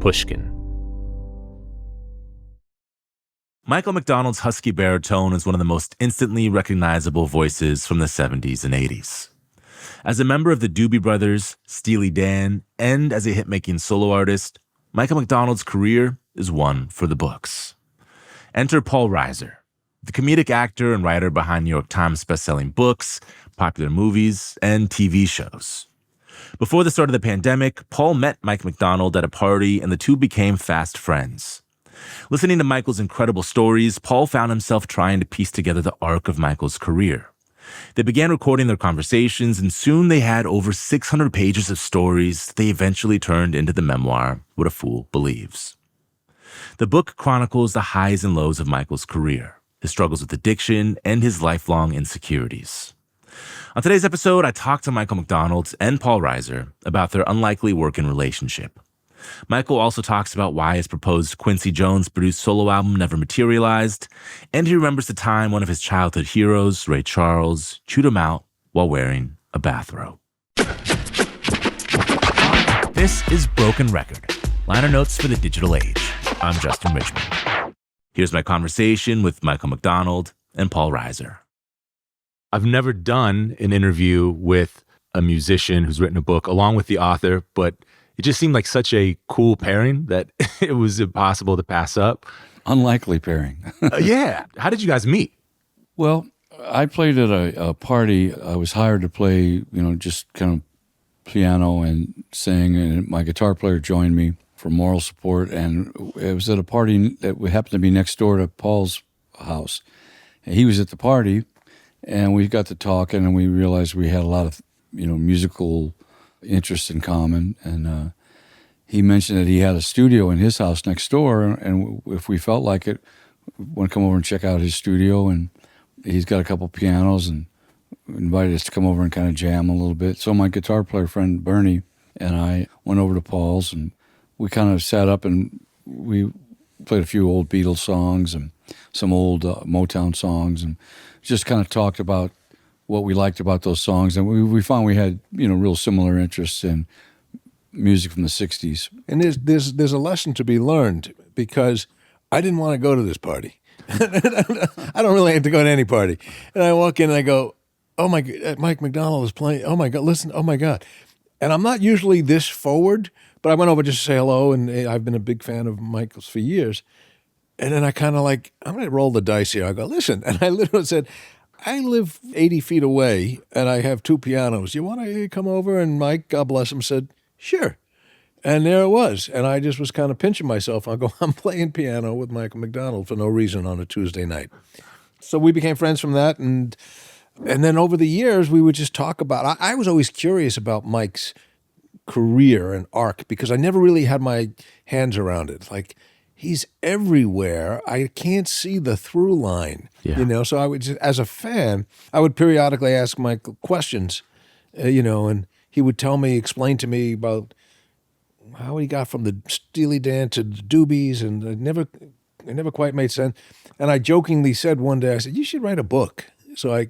Pushkin. Michael McDonald's husky baritone is one of the most instantly recognizable voices from the 70s and 80s. As a member of the Doobie Brothers, Steely Dan, and as a hit-making solo artist, Michael McDonald's career is one for the books. Enter Paul Reiser, the comedic actor and writer behind New York Times bestselling books, popular movies, and TV shows. Before the start of the pandemic, Paul met Mike McDonald at a party, and the two became fast friends. Listening to Michael's incredible stories, Paul found himself trying to piece together the arc of Michael's career. They began recording their conversations, and soon they had over 600 pages of stories that they eventually turned into the memoir, What a Fool Believes. The book chronicles the highs and lows of Michael's career, his struggles with addiction, and his lifelong insecurities. On today's episode, I talked to Michael McDonald and Paul Reiser about their unlikely working relationship. Michael also talks about why his proposed Quincy Jones-produced solo album never materialized, and he remembers the time one of his childhood heroes, Ray Charles, chewed him out while wearing a bathrobe. This is Broken Record, liner notes for the digital age. I'm Justin Richmond. Here's my conversation with Michael McDonald and Paul Reiser. I've never done an interview with a musician who's written a book along with the author, but it just seemed like such a cool pairing that it was impossible to pass up. Unlikely pairing. Yeah. How did you guys meet? Well, I played at a party. I was hired to play, just kind of piano and sing, and my guitar player joined me for moral support. And it was at a party that happened to be next door to Paul's house. And he was at the party, and we got to talking, and we realized we had a lot of, musical interests in common. And he mentioned that he had a studio in his house next door, and if we felt like it, we want to come over and check out his studio. And he's got a couple pianos and invited us to come over and kind of jam a little bit. So my guitar player friend Bernie and I went over to Paul's, and we kind of sat up and we played a few old Beatles songs and some old Motown songs, and just kind of talked about what we liked about those songs. And we found we had, real similar interests in music from the 60s. And there's a lesson to be learned, because I didn't want to go to this party. I don't really have to go to any party. And I walk in and I go, oh my God, Mike McDonald is playing. Oh my God, listen, oh my God. And I'm not usually this forward, but I went over just to say hello, and I've been a big fan of Michael's for years. And then I kind of I'm going to roll the dice here. I go, listen. And I literally said, I live 80 feet away, and I have two pianos. You want to come over? And Mike, God bless him, said, sure. And there it was. And I just was kind of pinching myself. I go, I'm playing piano with Michael McDonald for no reason on a Tuesday night. So we became friends from that. And then over the years, we would just talk about, I was always curious about Mike's career and arc, because I never really had my hands around it. Like, he's everywhere. I can't see the through line, So I would just, as a fan, I would periodically ask Michael questions, and he would explain to me about how he got from the Steely Dan to the Doobies, and it never quite made sense. And I jokingly said one day, I said, you should write a book, so I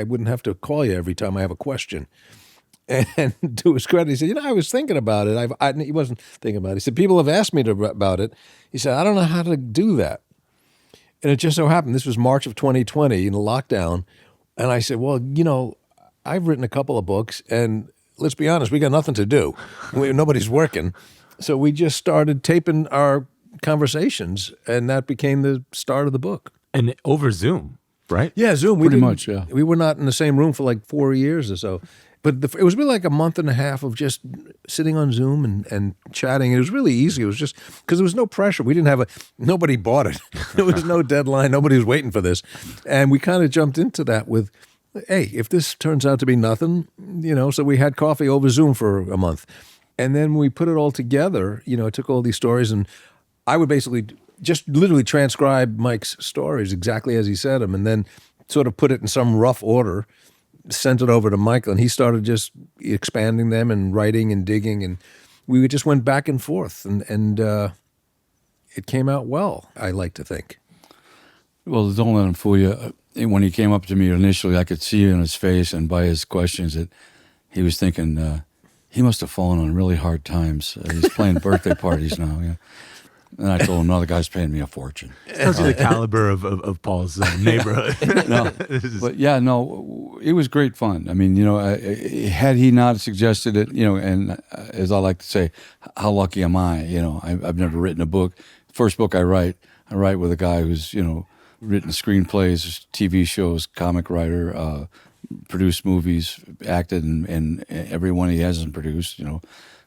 wouldn't have to call you every time I have a question. And to his credit, he said, I was thinking about it. He wasn't thinking about it. He said, people have asked me about it. He said, I don't know how to do that. And it just so happened, this was March of 2020 in the lockdown. And I said, well, I've written a couple of books, and let's be honest, we got nothing to do. Nobody's working. So we just started taping our conversations, and that became the start of the book. And over Zoom, right? Yeah, Zoom. Pretty much, yeah. We were not in the same room for like 4 years or so. But it was really like a month and a half of just sitting on Zoom and chatting. It was really easy. It was just because there was no pressure. We didn't have nobody bought it. There was no deadline. Nobody was waiting for this. And we kind of jumped into that with, hey, if this turns out to be nothing, so we had coffee over Zoom for a month. And then we put it all together. I took all these stories, and I would basically just literally transcribe Mike's stories exactly as he said them, and then sort of put it in some rough order, sent it over to Michael, and he started just expanding them and writing and digging, and we just went back and forth, and it came out well, I like to think. Well, don't let him fool you. When he came up to me initially, I could see in his face and by his questions that he was thinking, he must have fallen on really hard times. He's playing birthday parties now. Yeah. And I told him, no, the guy's paying me a fortune. That's the caliber of Paul's neighborhood. No, but yeah, no, it was great fun. I mean, had he not suggested it, and as I like to say, how lucky am I? I've never written a book. First book I write with a guy who's, written screenplays, TV shows, comic writer, produced movies, acted in every one he hasn't produced,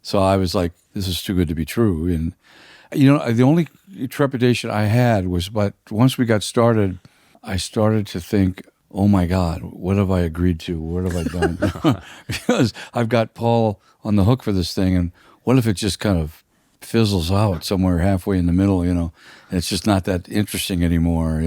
So I was like, this is too good to be true. And, the only trepidation I had was, but once we got started, I started to think, oh my God, what have I agreed to? What have I done? Because I've got Paul on the hook for this thing, and what if it just kind of fizzles out somewhere halfway in the middle, and it's just not that interesting anymore,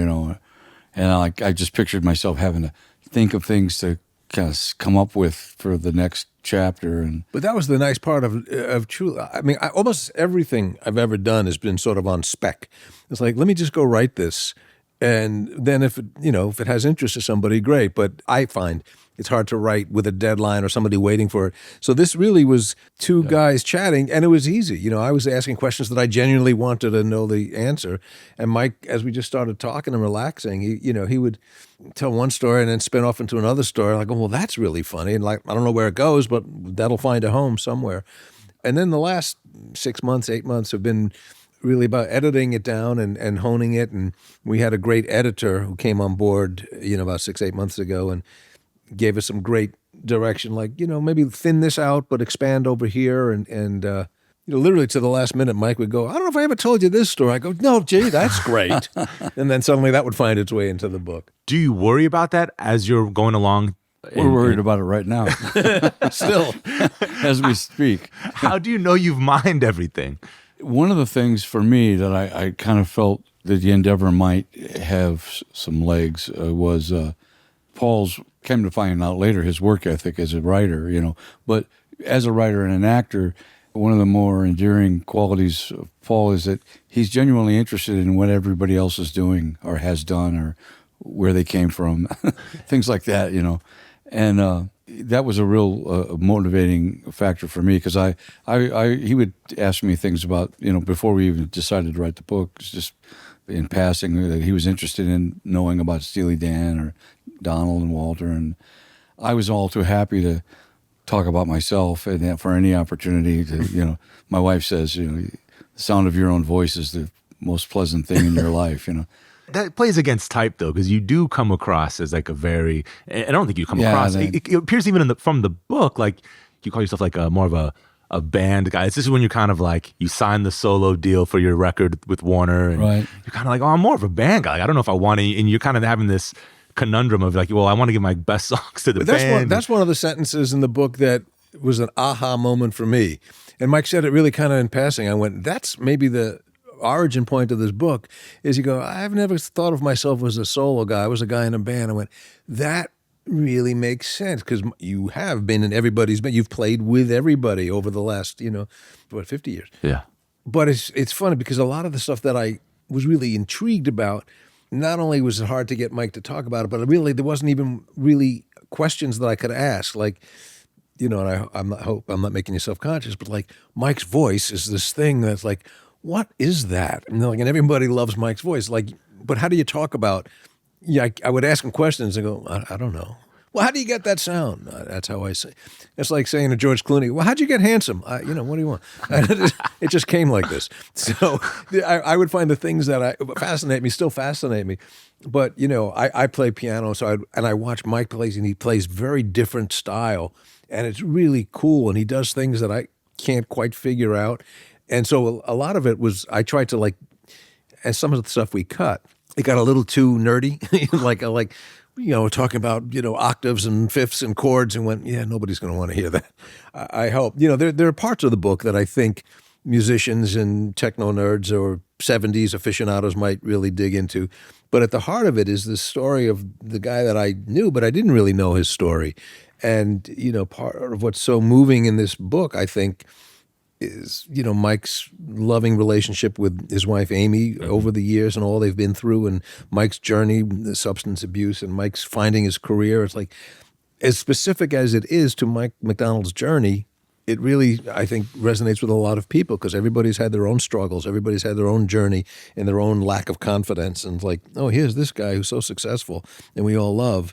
and I just pictured myself having to think of things to kind of come up with for the next chapter. But that was the nice part of True. I mean, almost everything I've ever done has been sort of on spec. It's like, let me just go write this, and then if it has interest to somebody, great. But I find it's hard to write with a deadline or somebody waiting for it. So this really was two guys chatting, and it was easy. I was asking questions that I genuinely wanted to know the answer. And Mike, as we just started talking and relaxing, he would tell one story and then spin off into another story. Like, oh, well, that's really funny. And like, I don't know where it goes, but that'll find a home somewhere. And then the last 6 months, 8 months have been really about editing it down and honing it. And we had a great editor who came on board, about 6, 8 months ago and gave us some great direction, like, maybe thin this out, but expand over here. And literally to the last minute, Mike would go, I don't know if I ever told you this story. I go, no, gee, that's great. And then suddenly that would find its way into the book. Do you worry about that as you're going along? We're worried about it right now. Still. As we speak. How do you know you've mined everything? One of the things for me that I kind of felt that the endeavor might have some legs was Paul's, came to find out later, his work ethic as a writer, but as a writer and an actor, one of the more endearing qualities of Paul is that he's genuinely interested in what everybody else is doing or has done or where they came from, things like that, And that was a real motivating factor for me because he would ask me things about, before we even decided to write the book, just in passing, that he was interested in knowing about Steely Dan or Donald and Walter. And I was all too happy to talk about myself and for any opportunity to, my wife says, the sound of your own voice is the most pleasant thing in your life, That plays against type, though, because you do come across as like a very, I don't think you come across, it appears even from the book, like you call yourself like more of a band guy. This is when you're kind of like, you signed the solo deal for your record with Warner, and right. You're kind of like, oh, I'm more of a band guy. Like, I don't know if I want to, and you're kind of having this conundrum of like, well, I want to give my best songs to the band. That's one of the sentences in the book that was an aha moment for me. And Mike said it really kind of in passing. I went, that's maybe the origin point of this book is you go, I've never thought of myself as a solo guy. I was a guy in a band. I went, that really makes sense because you have been in everybody's band. You've played with everybody over the last, 50 years. Yeah. But it's funny because a lot of the stuff that I was really intrigued about, not only was it hard to get Mike to talk about it, but really there wasn't even really questions that I could ask. Like, and I'm not making you self-conscious, but like Mike's voice is this thing that's like, what is that? And like, and everybody loves Mike's voice. Like, but how do you talk about? Yeah, I would ask him questions and go, I don't know. Well, how do you get that sound? That's how I say. It's like saying to George Clooney, well, how'd you get handsome? What do you want? It just came like this. So I would find the things that still fascinate me. But, I play piano, so I watch Mike plays, and he plays very different style. And it's really cool, and he does things that I can't quite figure out. And so a lot of it was, I tried to as some of the stuff we cut, it got a little too nerdy, talking about, octaves and fifths and chords, and went, yeah, nobody's going to want to hear that. I hope. There are parts of the book that I think musicians and techno nerds or 70s aficionados might really dig into. But at the heart of it is the story of the guy that I knew, but I didn't really know his story. And, part of what's so moving in this book, I think, is, Mike's loving relationship with his wife, Amy, over the years and all they've been through, and Mike's journey, the substance abuse, and Mike's finding his career. It's like, as specific as it is to Mike McDonald's journey, it really, I think, resonates with a lot of people because everybody's had their own struggles. Everybody's had their own journey and their own lack of confidence. And it's like, oh, here's this guy who's so successful and we all love.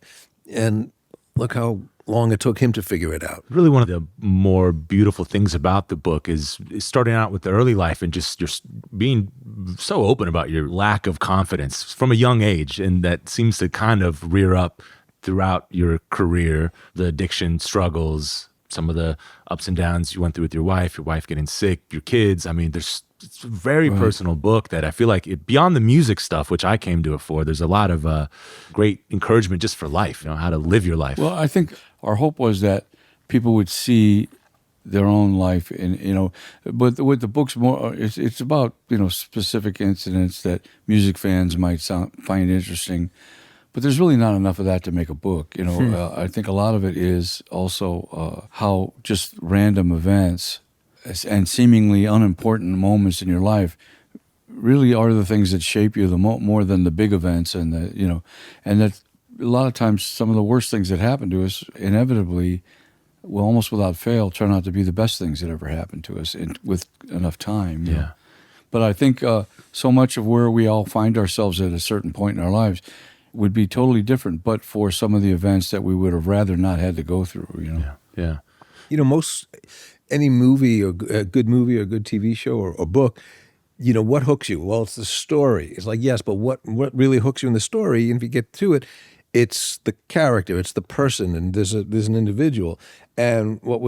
And look how long it took him to figure it out. Really, one of the more beautiful things about the book is starting out with the early life and just you're being so open about your lack of confidence from a young age. And that seems to kind of rear up throughout your career, the addiction struggles, some of the ups and downs you went through with your wife getting sick, your kids. I mean, it's a very personal book that I feel like beyond the music stuff, which I came to it for, there's a lot of great encouragement just for life, how to live your life. Well, I think our hope was that people would see their own life but with the book's more, it's about, specific incidents that music fans might find interesting. But there's really not enough of that to make a book. I think a lot of it is also how just random events and seemingly unimportant moments in your life really are the things that shape you more than the big events, and and that a lot of times some of the worst things that happen to us inevitably will almost without fail turn out to be the best things that ever happened to us with enough time. Yeah. But I think so much of where we all find ourselves at a certain point in our lives would be totally different, but for some of the events that we would have rather not had to go through. Yeah. Any movie or a good movie or a good TV show or book, what hooks you? Well, it's the story. It's like, yes, but what really hooks you in the story? And if you get to it, it's the character, it's the person, and there's an individual. And what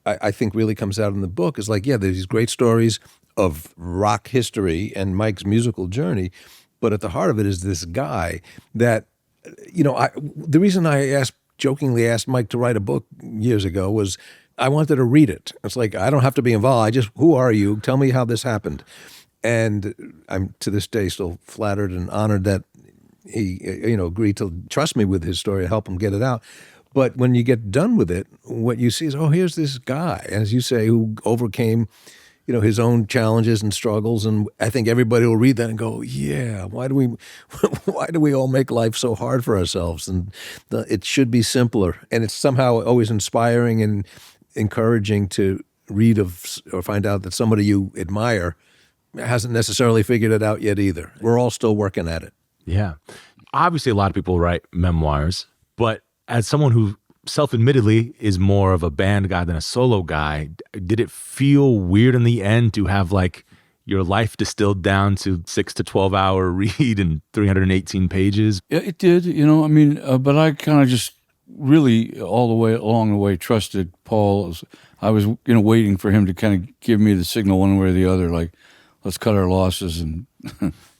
I think really comes out in the book is like, yeah, there's these great stories of rock history and Mike's musical journey, but at the heart of it is this guy that, the reason I jokingly asked Mike to write a book years ago was I wanted to read it. It's like, I don't have to be involved. Who are you? Tell me how this happened. And I'm to this day still flattered and honored that he, agreed to trust me with his story, help him get it out. But when you get done with it, what you see is, oh, here's this guy, as you say, who overcame his own challenges and struggles. And I think everybody will read that and go, yeah, why do we all make life so hard for ourselves? And it should be simpler. And it's somehow always inspiring and encouraging to read of or find out that somebody you admire hasn't necessarily figured it out yet either. We're all still working at it. Yeah. Obviously, a lot of people write memoirs, but as someone who self-admittedly is more of a band guy than a solo guy, did it feel weird in the end to have like your life distilled down to 6 to 12 hour read and 318 pages? Yeah, it did, but I kind of just really all the way along the way trusted Paul. I was, waiting for him to kind of give me the signal one way or the other, like, let's cut our losses and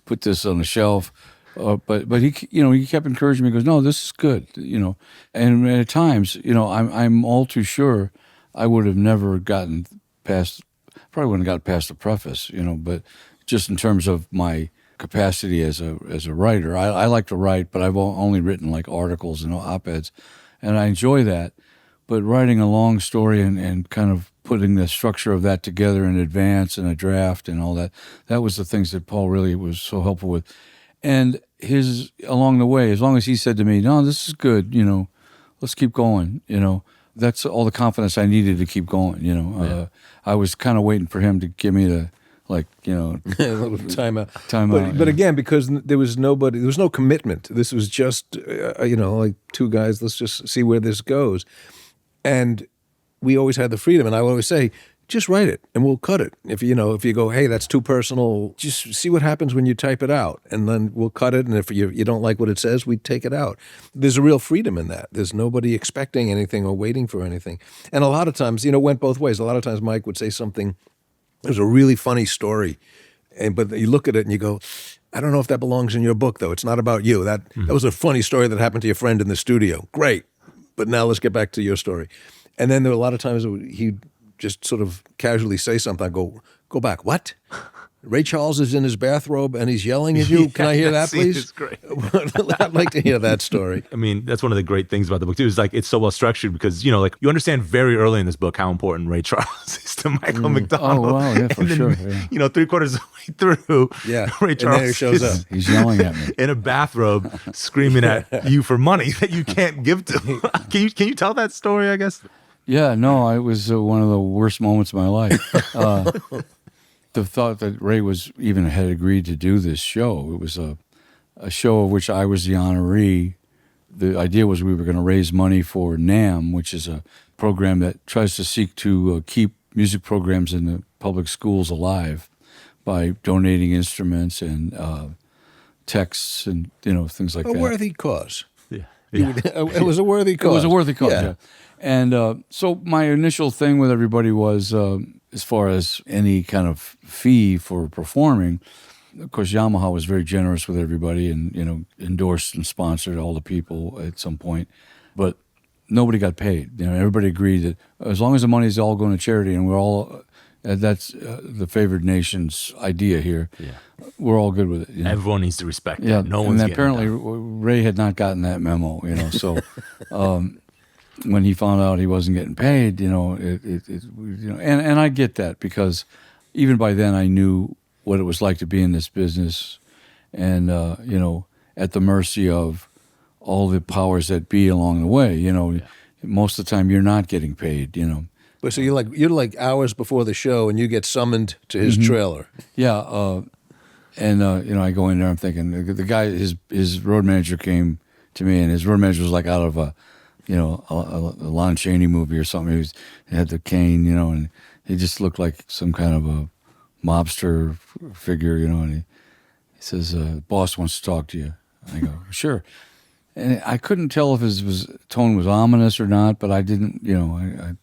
put this on the shelf. But he, he kept encouraging me. He goes, no, this is good, And at times, I'm all too sure I would have never gotten past, probably wouldn't have got past the preface, But just in terms of my capacity as a writer, I like to write, but I've only written like articles and op-eds, and I enjoy that. But writing a long story and kind of putting the structure of that together in advance and a draft and all that was the things that Paul really was so helpful with. And along the way, as long as he said to me, no, this is good, let's keep going, that's all the confidence I needed to keep going, Yeah. I was kind of waiting for him to give me the, like, a little time out. But again, because there was no commitment. This was just, like two guys, let's just see where this goes. And we always had the freedom. And I would always say, just write it and we'll cut it. If you go, hey, that's too personal, just see what happens when you type it out, and then we'll cut it. And if you don't like what it says, we take it out. There's a real freedom in that. There's nobody expecting anything or waiting for anything. And a lot of times, it went both ways. A lot of times Mike would say something, there's a really funny story, but you look at it and you go, I don't know if that belongs in your book, though. It's not about you. That was a funny story that happened to your friend in the studio. Great. But now let's get back to your story. And then there were a lot of times he'd just sort of casually say something. I go back. What? Ray Charles is in his bathrobe and he's yelling at you. Can I hear that, please? It's great. I'd like to hear that story. I mean, that's one of the great things about the book too. Is like it's so well structured because you understand very early in this book how important Ray Charles is to Michael McDonald. Oh wow, yeah, for sure. Yeah. 3/4 of the way through, Ray Charles and then he shows up. He's yelling at me in a bathrobe, screaming at you for money that you can't give to. Can you tell that story? I guess. Yeah, no, it was one of the worst moments of my life. The thought that Ray had agreed to do this show. It was a show of which I was the honoree. The idea was we were going to raise money for NAM, which is a program that tries to seek to keep music programs in the public schools alive by donating instruments and texts and things like A that. worthy cause. Yeah. It was a worthy cause. It was a worthy cause, yeah. And so my initial thing with everybody was, as far as any kind of fee for performing, of course, Yamaha was very generous with everybody and, endorsed and sponsored all the people at some point. But nobody got paid. Everybody agreed that as long as the money's all going to charity and we're all, that's the favored nation's idea here, we're all good with it. Everyone needs to respect yeah, that. No one's and getting apparently that. Ray had not gotten that memo, so when he found out he wasn't getting paid, and I get that because even by then I knew what it was like to be in this business and, at the mercy of all the powers that be along the way, most of the time you're not getting paid, But so you're like hours before the show, and you get summoned to his trailer. Yeah, and I go in there. I'm thinking the guy, his road manager came to me, and his road manager was like out of a Lon Chaney movie or something. He had the cane, and he just looked like some kind of a mobster figure, and he says, "Boss wants to talk to you." I go, "Sure." And I couldn't tell if his tone was ominous or not, but I didn't, I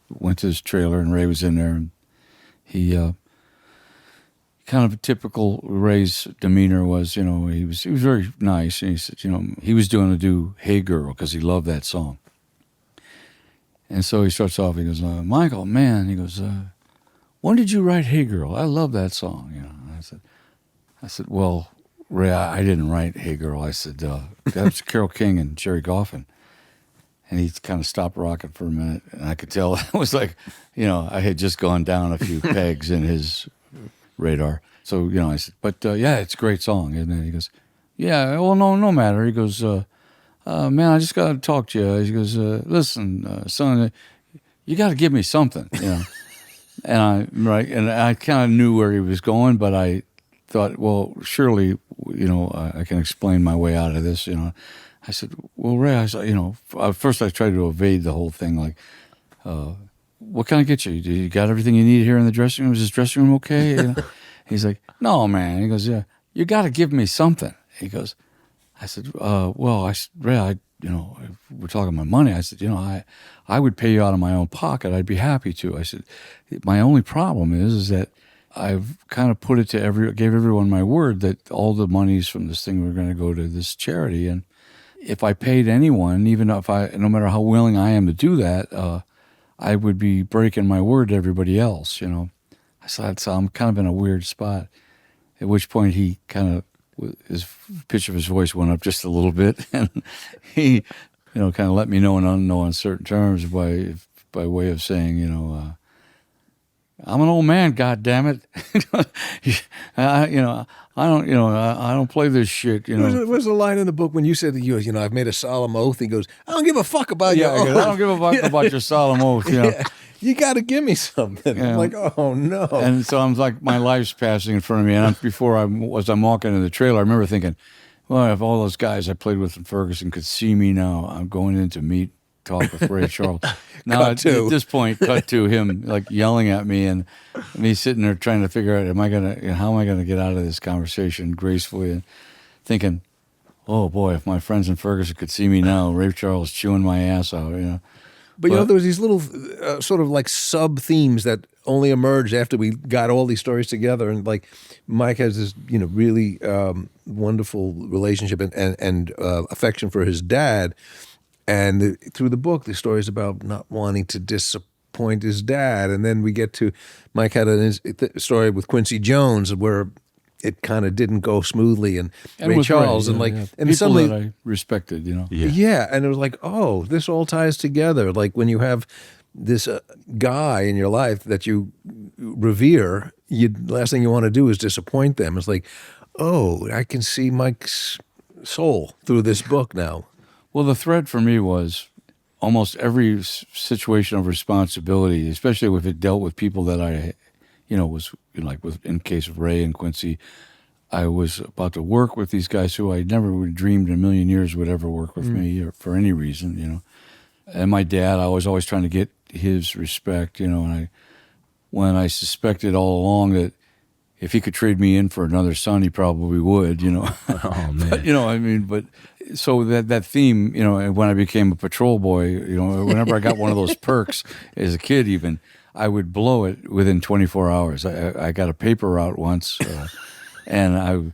went to his trailer and Ray was in there, and he, kind of a typical Ray's demeanor was, he was very nice, and he said, he was going to do "Hey Girl" because he loved that song. And so he starts off, he goes, "Michael, man," he goes, "when did you write 'Hey Girl'? I love that song." And I said, "Well, Ray, I didn't write 'Hey Girl.' I said, that was Carole King and Jerry Goffin." And he kind of stopped rocking for a minute, and I could tell it was like, I had just gone down a few pegs in his radar. So, I said, "But yeah, it's a great song." And then he goes, "Yeah, well, no matter." He goes, "Man, I just got to talk to you." He goes, "Listen, son, you got to give me something, And I kind of knew where he was going, but I thought, well, surely, I can explain my way out of this, I said, "Well, Ray," I said, at first I tried to evade the whole thing, like, "What can I get you? You got everything you need here in the dressing room? Is this dressing room okay?" He's like, "No, man." He goes, "Yeah, you got to give me something." He goes, I said, "Ray, we're talking about money." I said, I would pay you out of my own pocket. I'd be happy to." I said, "My only problem is that I've kind of put it to gave everyone my word that all the monies from this thing were going to go to this charity. And if I paid anyone, even if no matter how willing I am to do that, I would be breaking my word to everybody else, I said, so I'm kind of in a weird spot. At which point he kind of, his pitch of his voice went up just a little bit, and he, kind of let me know in no uncertain terms by way of saying, "I'm an old man, God damn it. I don't play this shit, Where's the line in the book when you said to you, "I've made a solemn oath"? He goes, "I don't give a fuck about your oath. I don't give a fuck about your solemn oath, Yeah. You got to give me something." I'm like, "Oh no!" And so I'm like, my life's passing in front of me. And as I'm walking into the trailer, I remember thinking, well, if all those guys I played with in Ferguson could see me now, I'm going in to talk with Ray Charles. Now at this point, cut to him like yelling at me, and me sitting there trying to figure out, how am I gonna get out of this conversation gracefully, and thinking, oh boy, if my friends in Ferguson could see me now, Ray Charles chewing my ass out, But there was these little sort of like sub themes that only emerged after we got all these stories together. And like Mike has this, really wonderful relationship and affection for his dad. And through the book, the stories about not wanting to disappoint his dad. And then we get to, Mike had a story with Quincy Jones where it kind of didn't go smoothly, and Ray Charles, and people suddenly that I respected, Yeah, and it was like, oh, this all ties together. Like when you have this guy in your life that you revere, last thing you want to do is disappoint them. It's like, oh, I can see Mike's soul through this book now. Well, the thread for me was almost every situation of responsibility, especially if it dealt with people that I, was like in case of Ray and Quincy, I was about to work with these guys who I never would have dreamed in a million years would ever work with me or for any reason, And my dad, I was always trying to get his respect, and when I suspected all along that if he could trade me in for another son, he probably would, Oh man. But so that theme, when I became a patrol boy, whenever I got one of those perks as a kid, even I would blow it within 24 hours. I got a paper route once, and I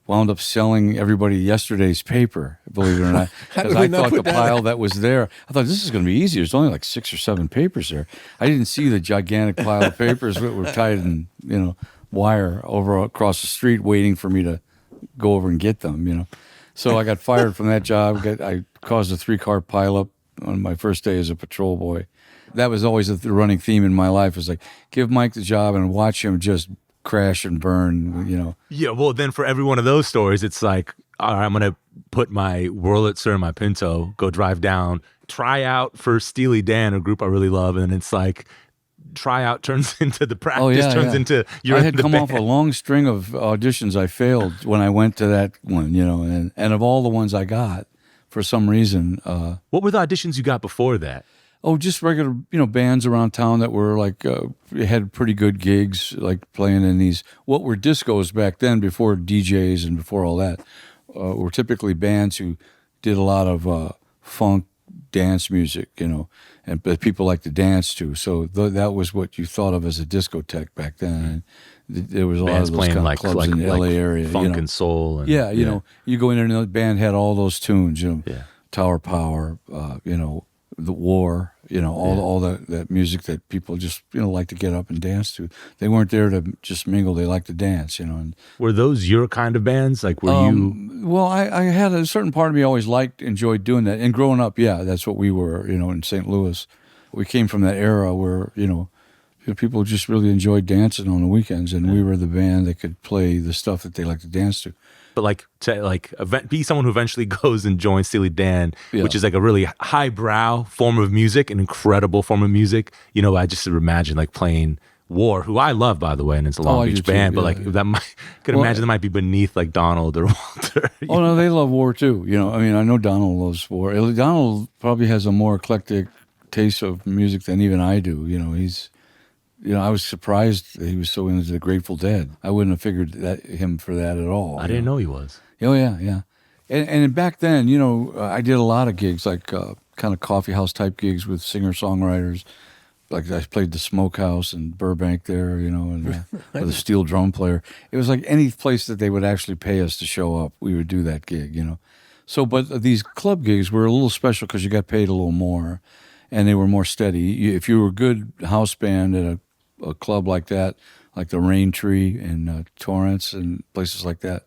wound up selling everybody yesterday's paper, believe it or not, because I thought the pile that was there, I thought this is going to be easy. There's only like 6 or 7 papers there. I didn't see the gigantic pile of papers that were tied in, wire over across the street waiting for me to go over and get them, So I got fired from that job. I caused a 3-car pileup on my first day as a patrol boy. That was always the running theme in my life, was like, give Mike the job and watch him just crash and burn, Yeah, well, then for every one of those stories, it's like, all right, I'm going to put my Wurlitzer in my Pinto, go drive down, try out for Steely Dan, a group I really love, and it's like, tryout turns into the practice, turns into you're I had in the come band. off a long string of auditions I failed when I went to that one, and of all the ones I got, for some reason. What were the auditions you got before that? Oh, just regular, bands around town that were like, had pretty good gigs, like playing in these, what were discos back then before DJs and before all that, were typically bands who did a lot of funk dance music, and but people like to dance to. So that was what you thought of as a discotheque back then. And there was a Bands lot of those kind playing of clubs in the LA area. funk and soul. And, Yeah, you go in there and the band had all those tunes, Yeah. Tower Power, The War, all that music that people just, like to get up and dance to. They weren't there to just mingle, they liked to dance, And, Were those your kind of bands? Like, were you? well, I had a certain part of me always enjoyed doing that. And growing up, yeah, that's what we were, in St. Louis. We came from that era where, people just really enjoyed dancing on the weekends, and we were the band that could play the stuff that they liked to dance to. But be someone who eventually goes and joins Steely Dan, which is like a really highbrow form of music, an incredible form of music. I just imagine like playing War, who I love, by the way, and it's a Long Beach band, but imagine that might be beneath like Donald or Walter. Oh no, they love War too. I know Donald loves War. Donald probably has a more eclectic taste of music than even I do. He's. I was surprised that he was so into the Grateful Dead. I wouldn't have figured him for that at all. I didn't know he was. Oh, yeah. And back then, I did a lot of gigs, like kind of coffee house type gigs with singer-songwriters. Like I played the Smokehouse in Burbank there, and with a steel drum player. It was like any place that they would actually pay us to show up, we would do that gig, So, but these club gigs were a little special because you got paid a little more, and they were more steady. If you were a good house band at a club like that, like the Rain Tree in Torrance and places like that,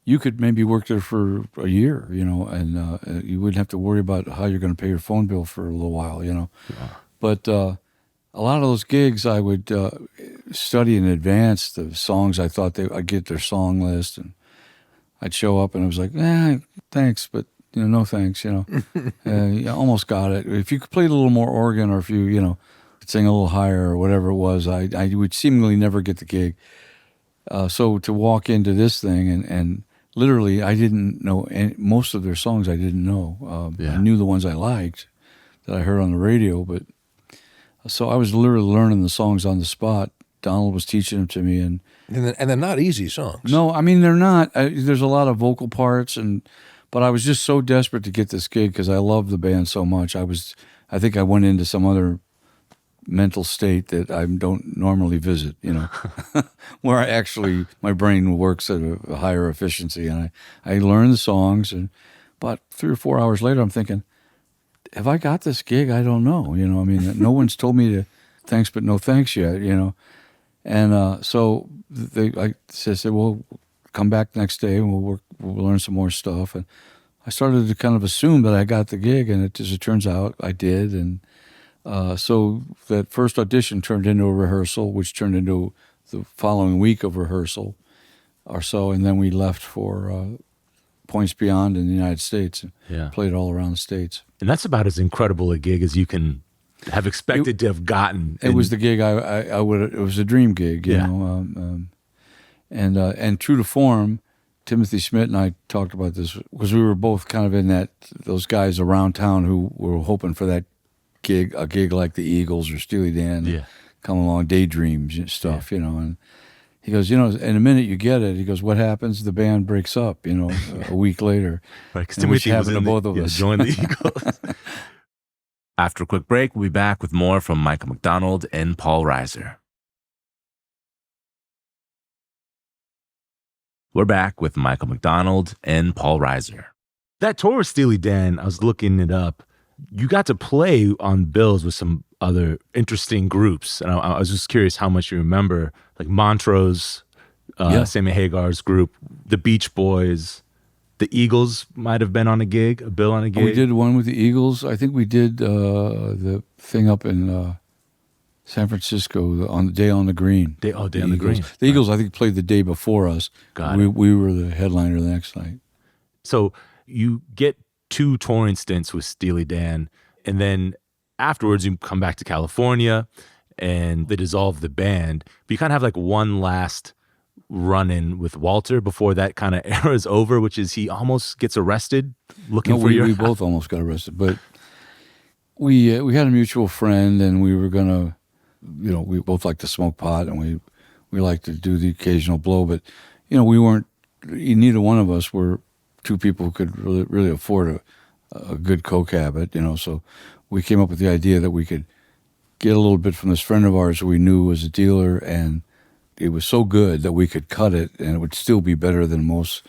you could maybe work there for a year, and you wouldn't have to worry about how you're going to pay your phone bill for a little while, Yeah. But a lot of those gigs, I would study in advance the songs I thought I'd get their song list, and I'd show up and it was like, thanks, but no thanks, you almost got it. If you could play a little more organ, or if you, sing a little higher or whatever it was, I would seemingly never get the gig. So to walk into this thing and literally I didn't know most of their songs. I didn't know. I knew the ones I liked that I heard on the radio, but so I was literally learning the songs on the spot. Donald was teaching them to me, and they're not easy songs. No, they're not. There's a lot of vocal parts, but I was just so desperate to get this gig because I love the band so much. I think I went into some other mental state that I don't normally visit, where my brain works at a higher efficiency. And I learned the songs, and about 3 or 4 hours later, I'm thinking, have I got this gig? I don't know. No one's told me to thanks, but no thanks yet, And so I said, well, come back next day and we'll learn some more stuff. And I started to kind of assume that I got the gig, and as it turns out, I did. And so that first audition turned into a rehearsal, which turned into the following week of rehearsal or so, and then we left for points beyond in the United States. Yeah. Played all around the States. And that's about as incredible a gig as you can have expected to have gotten. It was the gig I would. It was a dream gig, you Yeah. know. And true to form, Timothy Schmidt and I talked about this because we were both kind of in those guys around town who were hoping for that gig, a gig like the Eagles or Steely Dan, Yeah. come along, daydreams and stuff, you know. And he goes, you know, in a minute you get it. He goes, what happens? The band breaks up, you know, a week later. Right, 'cause And which Timothy was happened to in both of us. Join the Eagles. After a quick break, we'll be back with more from Michael McDonald and Paul Reiser. We're back with Michael McDonald and Paul Reiser. That tour with Steely Dan, I was looking it up. You got to play on bills with some other interesting groups. And I was just curious how much you remember, like Montrose, Sammy Hagar's group, the Beach Boys, the Eagles might have been on a bill on a gig. We did one with the Eagles. I think we did the thing up in San Francisco on the Day on the Green. Day on the Green. The Eagles, I think, played the day before us. Got it. We were the headliner the next night. So you get 2 touring stints with Steely Dan, and then afterwards you come back to California and they dissolve the band. But you kind of have like one last run-in with Walter before that kind of era is over, which is he almost gets arrested looking for we both almost got arrested. But we had a mutual friend, and we were going to, you know, we both like to smoke pot, and we like to do the occasional blow. But, you know, we weren't, neither one of us were 2 people who could really afford a good coke habit, you know. So we came up with the idea that we could get a little bit from this friend of ours who we knew was a dealer, and it was so good that we could cut it, and it would still be better than most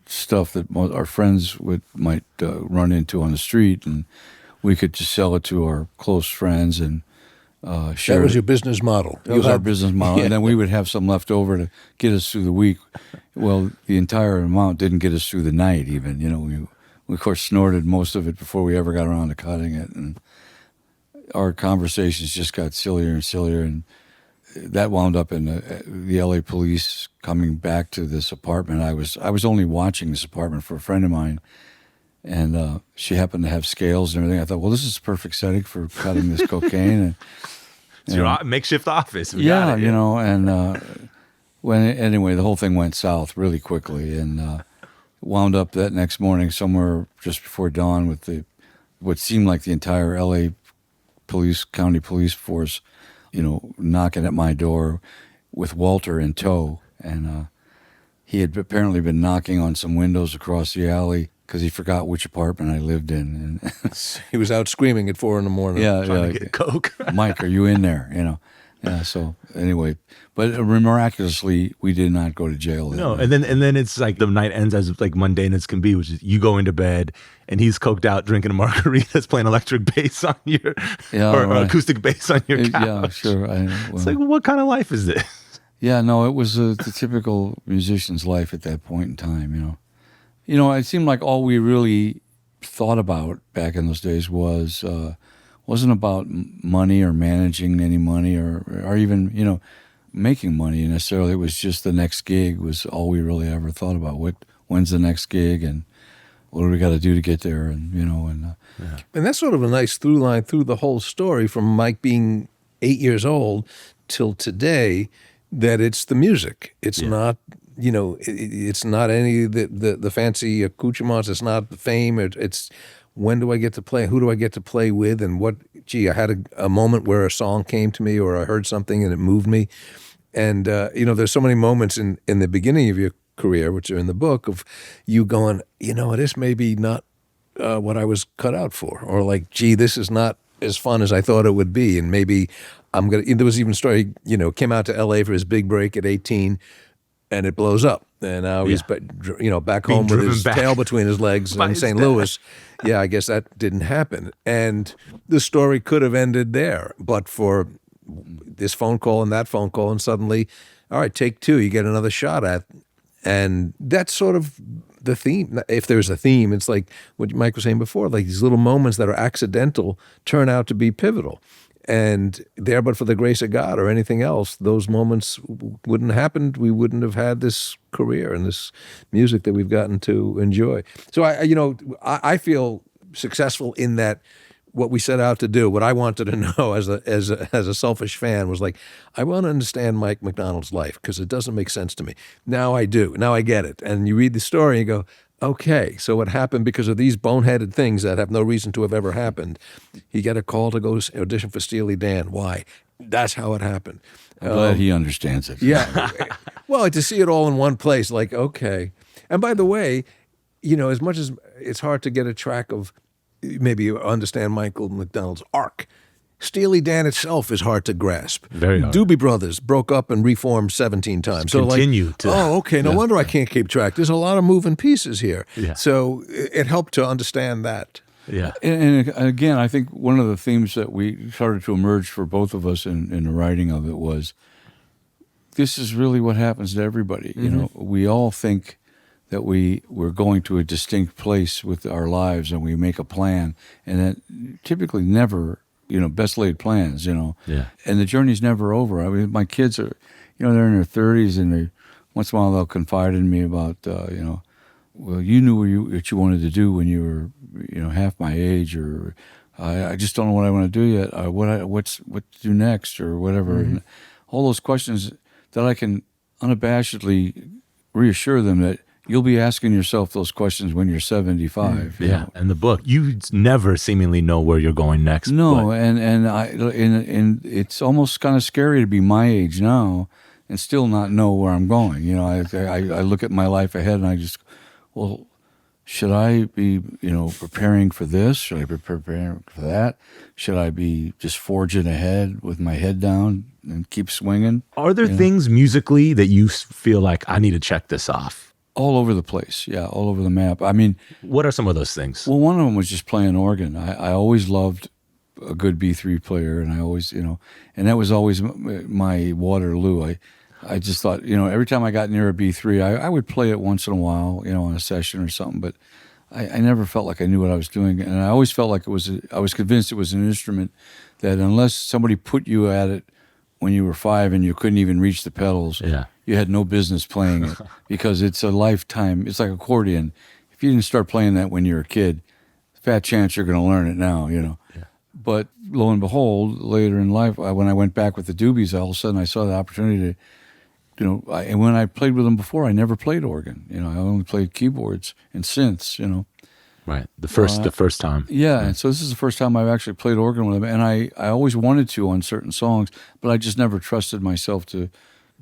stuff that our friends might run into on the street, and we could just sell it to our close friends and share. That was it. your business model. That was our business model, Yeah. and then we would have some left over to get us through the week. Well, the entire amount didn't get us through the night even. You know, we of course snorted most of it before we ever got around to cutting it, and our conversations just got sillier and sillier, and that wound up in the LA police coming back to this apartment. I was only watching this apartment for a friend of mine, and she happened to have scales and everything. I thought, well, this is the perfect setting for cutting this cocaine. And, It's your makeshift office. We yeah, got it. you know, and anyway, the whole thing went south really quickly, and wound up that next morning somewhere just before dawn with what seemed like the entire LA county police force, you know, knocking at my door with Walter in tow. And he had apparently been knocking on some windows across the alley because he forgot which apartment I lived in. And He was out screaming at 4 a.m. yeah, Trying to get coke. Mike, are you in there? You know. Yeah. So anyway, but miraculously, we did not go to jail. No, and then it's like the night ends as like mundane as can be, which is you go into bed and he's coked out drinking a margarita that's playing electric bass on your or right. acoustic bass on your couch. Yeah, sure. It's like, what kind of life is this? Yeah, no, it was the typical musician's life at that point in time, you know. You know, it seemed like all we really thought about back in those days wasn't about money or managing any money or even, you know, making money necessarily. It was just the next gig was all we really ever thought about. When's the next gig and what do we got to do to get there? And, you know, And that's sort of a nice through line through the whole story from Mike being 8 years old till today, that it's the music. It's not, you know, it's not any of the fancy accoutrements. It's not the fame. It's when do I get to play? Who do I get to play with? And what, I had a moment where a song came to me or I heard something and it moved me. And, you know, there's so many moments in the beginning of your career, which are in the book, of you going, you know, this may be not what I was cut out for. Or like, gee, this is not as fun as I thought it would be. And maybe there was even a story, you know, came out to LA for his big break at 18 and it blows up. And now he's, you know, back Being home with driven his back tail between his legs by in his St. dad. Louis. Yeah, I guess that didn't happen. And the story could have ended there, but for this phone call and that phone call, and suddenly, all right, take 2, you get another shot at. And that's sort of the theme. If there's a theme, it's like what Mike was saying before, like these little moments that are accidental turn out to be pivotal. And there, but for the grace of God or anything else, those moments wouldn't have happened. We wouldn't have had this career and this music that we've gotten to enjoy. So I feel successful in that what we set out to do, what I wanted to know as a selfish fan was like, I want to understand Mike McDonald's life because it doesn't make sense to me. Now I do. Now I get it. And you read the story and you go, okay, so what happened because of these boneheaded things that have no reason to have ever happened? He got a call to go audition for Steely Dan. Why? That's how it happened. I'm glad he understands it. Yeah. Well, to see it all in one place, like, okay. And by the way, as much as it's hard to get a track of, maybe understand Michael McDonald's arc, Steely Dan itself is hard to grasp. Very hard. Doobie Brothers broke up and reformed 17 times. Continue to. Oh, okay. No wonder I can't keep track. There's a lot of moving pieces here. Yeah. So it helped to understand that. Yeah. And again, I think one of the themes that we started to emerge for both of us in the writing of it was, this is really what happens to everybody. We all think that we're going to a distinct place with our lives and we make a plan, and that typically never, best laid plans, Yeah. and the journey's never over. I mean, my kids are, they're in their 30s, and once in a while they'll confide in me about, well, you knew what you wanted to do when you were, half my age, or I just don't know what I want to do yet. What to do next, or whatever. Mm-hmm. And all those questions that I can unabashedly reassure them that you'll be asking yourself those questions when you're 75. Yeah, and the book, you never seemingly know where you're going next. No, and it's almost kind of scary to be my age now and still not know where I'm going. I look at my life ahead and I just, well, should I be, preparing for this? Should I be preparing for that? Should I be just forging ahead with my head down and keep swinging? Are there things musically that you feel like, I need to check this off? All over the place, yeah, all over the map. I mean, what are some of those things? Well, one of them was just playing organ. I always loved a good B3 player, and I always, and that was always my Waterloo. I just thought, every time I got near a B3, I would play it once in a while, on a session or something, but I never felt like I knew what I was doing, and I always felt like I was convinced it was an instrument that unless somebody put you at it when you were 5 and you couldn't even reach the pedals, you had no business playing it because it's a lifetime. It's like accordion. If you didn't start playing that when you were a kid, fat chance you're going to learn it now, Yeah. But lo and behold, later in life, when I went back with the Doobies, all of a sudden I saw the opportunity to, and when I played with them before, I never played organ. I only played keyboards and synths, Right. The first time. Yeah, and so this is the first time I've actually played organ with them, and I always wanted to on certain songs, but I just never trusted myself to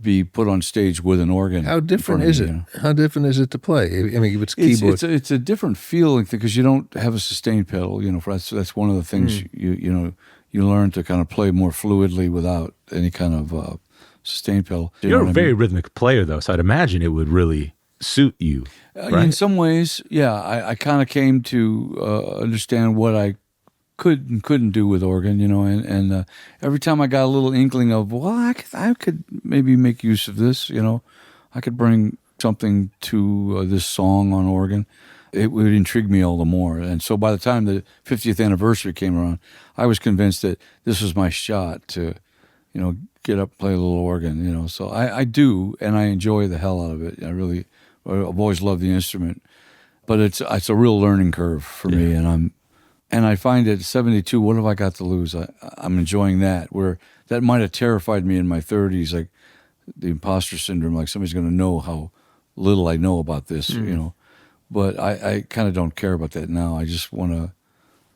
be put on stage with an organ. How different is it? How different is it to play? I mean, if it's keyboard. It's a different feeling because you don't have a sustain pedal. That's one of the things you learn to kind of play more fluidly without any kind of sustain pedal. You're a very rhythmic player, though, so I'd imagine it would really suit you. Right? In some ways, yeah. I kind of came to understand what I could and couldn't do with organ, and every time I got a little inkling of, well, I could maybe make use of this, I could bring something to this song on organ, it would intrigue me all the more. And so by the time the 50th anniversary came around, I was convinced that this was my shot to, get up, play a little organ, So I do, and I enjoy the hell out of it. I've always loved the instrument, but it's a real learning curve for me, and I find at 72, what have I got to lose? I'm enjoying that, where that might have terrified me in my 30s, like the imposter syndrome, like somebody's going to know how little I know about this, But I kind of don't care about that now. I just want to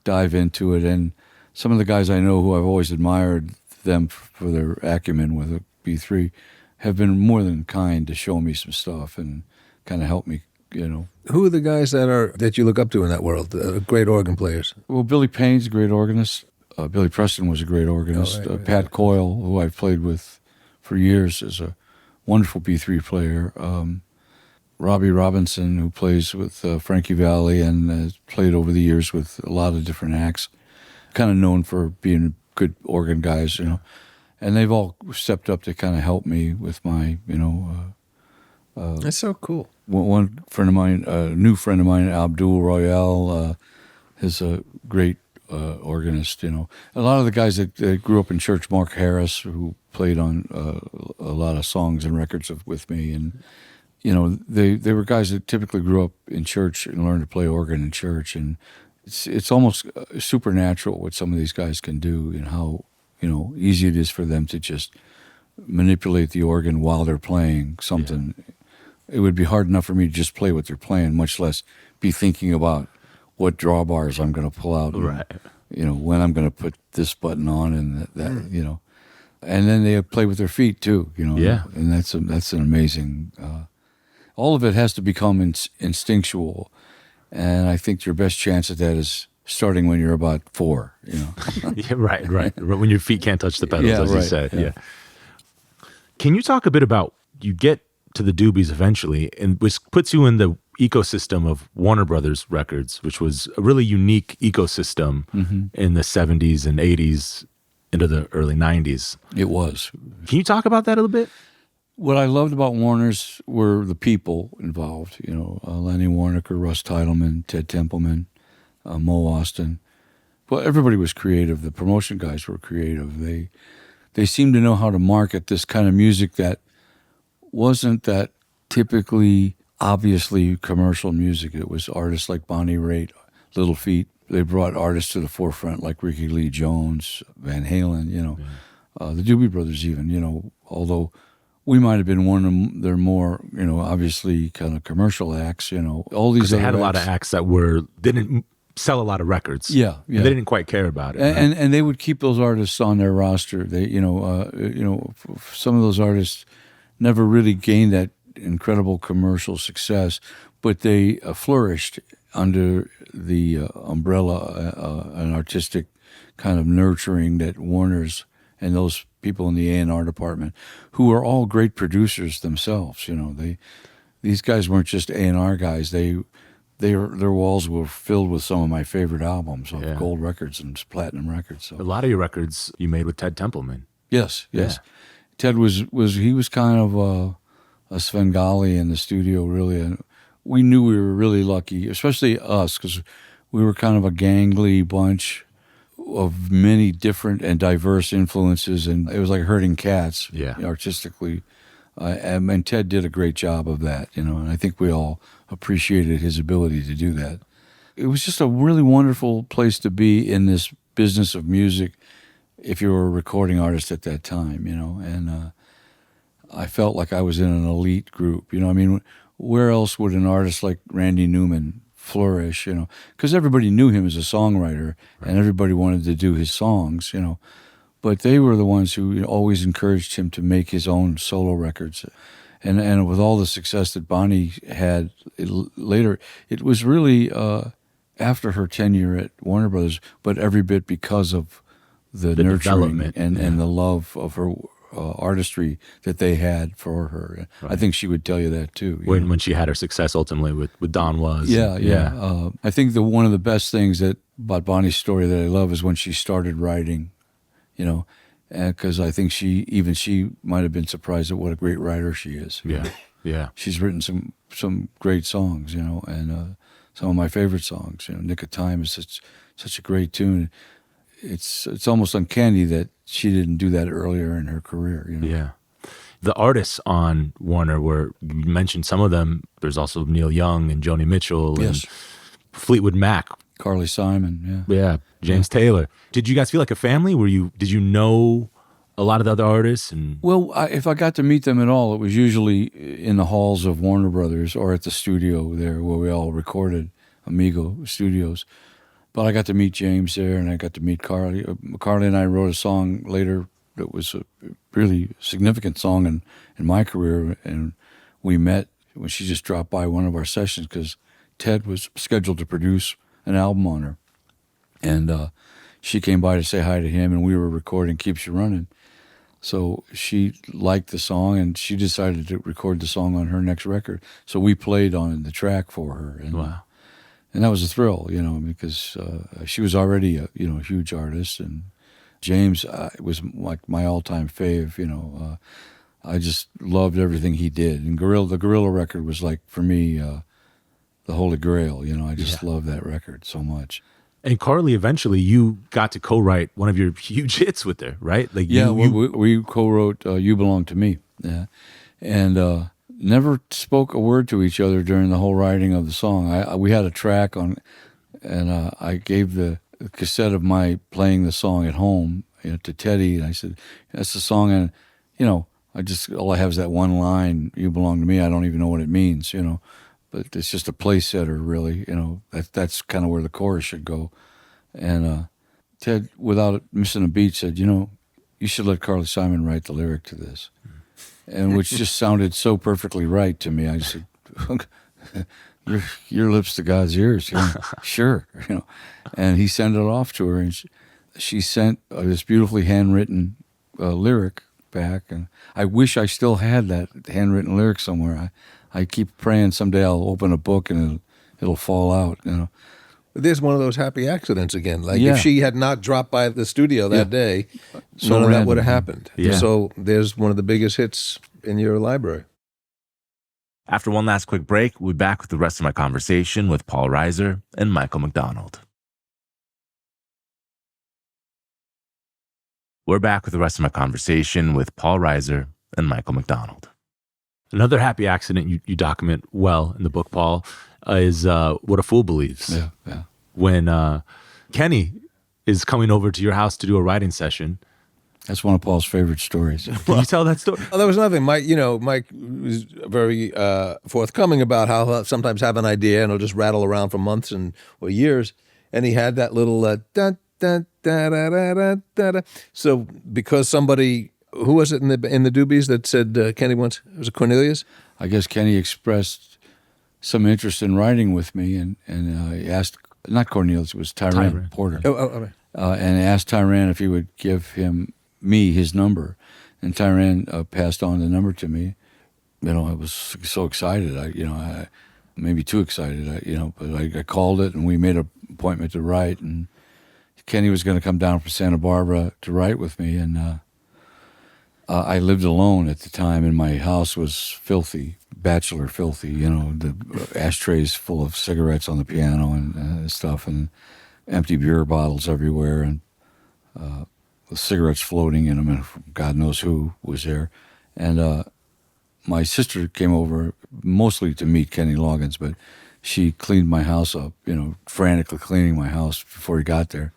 dive into it. And some of the guys I know who I've always admired them for their acumen with a B3 have been more than kind to show me some stuff and kind of help me, Who are the guys that you look up to in that world? Great organ players. Well, Billy Payne's a great organist. Billy Preston was a great organist. Right. Pat Coyle, who I've played with for years, is a wonderful B3 player. Robbie Robinson, who plays with Frankie Valli and has played over the years with a lot of different acts, kind of known for being good organ guys, And they've all stepped up to kind of help me with my, That's so cool. One friend of mine, a new friend of mine, Abdul Royale, is a great organist. You know, a lot of the guys that grew up in church, Mark Harris, who played on a lot of songs and records with me, and you know, they were guys that typically grew up in church and learned to play organ in church, and it's almost supernatural what some of these guys can do and how, you know, easy it is for them to just manipulate the organ while they're playing something. Yeah. It would be hard enough for me to just play what they're playing, much less be thinking about what drawbars I'm going to pull out, right? And, you know, when I'm going to put this button on and that, you know, and then they play with their feet too, you know. Yeah, and that's an amazing. All of it has to become instinctual, and I think your best chance at that is starting when you're about 4. You know. Yeah, right. When your feet can't touch the pedals, as you said. Yeah. Can you talk a bit about, you get to the Doobies eventually, and which puts you in the ecosystem of Warner Brothers Records, which was a really unique ecosystem in the 70s and 80s into the early 90s. It was. Can you talk about that a little bit? What I loved about Warner's were the people involved. You know, Lenny Warnaker, Russ Titleman, Ted Templeman, Mo Austin. Well, everybody was creative. The promotion guys were creative. They seemed to know how to market this kind of music that wasn't that typically, obviously commercial music. It was artists like Bonnie Raitt, Little Feat. They brought artists to the forefront like Ricky Lee Jones, Van Halen, you know, the Doobie Brothers even, you know, although we might have been one of their more, you know, obviously kind of commercial acts, you know. All these they had a lot of acts that didn't sell a lot of records. Yeah. They didn't quite care about it. And they would keep those artists on their roster. They, some of those artists never really gained that incredible commercial success, but they flourished under the umbrella, an artistic kind of nurturing that Warner's and those people in the A&R department, who are all great producers themselves. You know, these guys weren't just A&R guys. Their walls were filled with some of my favorite albums of gold records and platinum records. So. A lot of your records you made with Ted Templeman. Yes. Ted was kind of a Svengali in the studio, really. And we knew we were really lucky, especially us, because we were kind of a gangly bunch of many different and diverse influences, and it was like herding cats, artistically. And Ted did a great job of that, you know, and I think we all appreciated his ability to do that. It was just a really wonderful place to be in this business of music if you were a recording artist at that time, you know, and I felt like I was in an elite group, you know. I mean, where else would an artist like Randy Newman flourish, you know, because everybody knew him as a songwriter and everybody wanted to do his songs, you know, but they were the ones who always encouraged him to make his own solo records. And with all the success that Bonnie had later, it was really after her tenure at Warner Brothers, but every bit because of the nurturing and the love of her artistry that they had for her. Right. I think she would tell you that too. When she had her success ultimately with Don Was. Yeah. I think one of the best things about Bonnie's story that I love is when she started writing, you know, because I think she might have been surprised at what a great writer she is. Yeah. She's written some great songs, you know, and some of my favorite songs. You know, Nick of Time is such a great tune. It's almost uncanny that she didn't do that earlier in her career. You know? Yeah. The artists on Warner you mentioned some of them. There's also Neil Young and Joni Mitchell and Fleetwood Mac. Carly Simon, Yeah, James Taylor. Did you guys feel like a family? Did you know a lot of the other artists? Well, if I got to meet them at all, it was usually in the halls of Warner Brothers or at the studio there where we all recorded, Amigo Studios. But I got to meet James there, and I got to meet Carly. Carly and I wrote a song later that was a really significant song in my career, and we met when she just dropped by one of our sessions because Ted was scheduled to produce an album on her. And she came by to say hi to him, and we were recording Keeps You Running. So she liked the song, and she decided to record the song on her next record. So we played on the track for her. And, wow. And that was a thrill, you know, because she was already a huge artist, and James was like my all-time fave. You know, I just loved everything he did, and the Gorilla record was like for me the Holy Grail. You know, I just loved that record so much. And Carly, eventually you got to co-write one of your huge hits with her, right? Like Yeah, we co-wrote "You Belong to Me," and never spoke a word to each other during the whole writing of the song. We had a track on, and I gave the cassette of my playing the song at home, to Teddy, and I said, "That's the song," and all I have is that one line, "You belong to me." I don't even know what it means, but it's just a place setter, really. That's kind of where the chorus should go. And Ted, without missing a beat, said, "You should let Carly Simon write the lyric to this," and which just sounded so perfectly right to me. I said, "Your lips to God's ears, sure." And he sent it off to her, and she sent this beautifully handwritten lyric back, and I wish I still had that handwritten lyric somewhere. I keep praying someday I'll open a book and it'll fall out. There's one of those happy accidents again. Like if she had not dropped by the studio that day, none of that would have happened. Yeah. So there's one of the biggest hits in your library. After one last quick break, we'll be back with the rest of my conversation with Paul Reiser and Michael McDonald. We're back with the rest of my conversation with Paul Reiser and Michael McDonald. Another happy accident you document well in the book, Paul, is What a Fool Believes. Yeah. When Kenny is coming over to your house to do a writing session. That's one of Paul's favorite stories. Can you tell that story? Well, there was nothing. Mike was very forthcoming about how he'll sometimes have an idea and he'll just rattle around for months or years. And he had that little da, da, da, da, da, da, da. So because somebody, who was it in the Doobies that said Kenny once? Was it Cornelius? I guess Kenny expressed some interest in writing with me, and he asked, not Cornelius, it was Tyran Porter. Oh, and asked Tyran if he would give me his number, and Tyran passed on the number to me. I was so excited. I maybe too excited. But I called it, and we made an appointment to write. And Kenny was going to come down from Santa Barbara to write with me, and I lived alone at the time, and my house was filthy, bachelor filthy. The ashtrays full of cigarettes on the piano and stuff, and empty beer bottles everywhere, and the cigarettes floating in them, and God knows who was there. And my sister came over mostly to meet Kenny Loggins, but she cleaned my house up, frantically cleaning my house before he got there.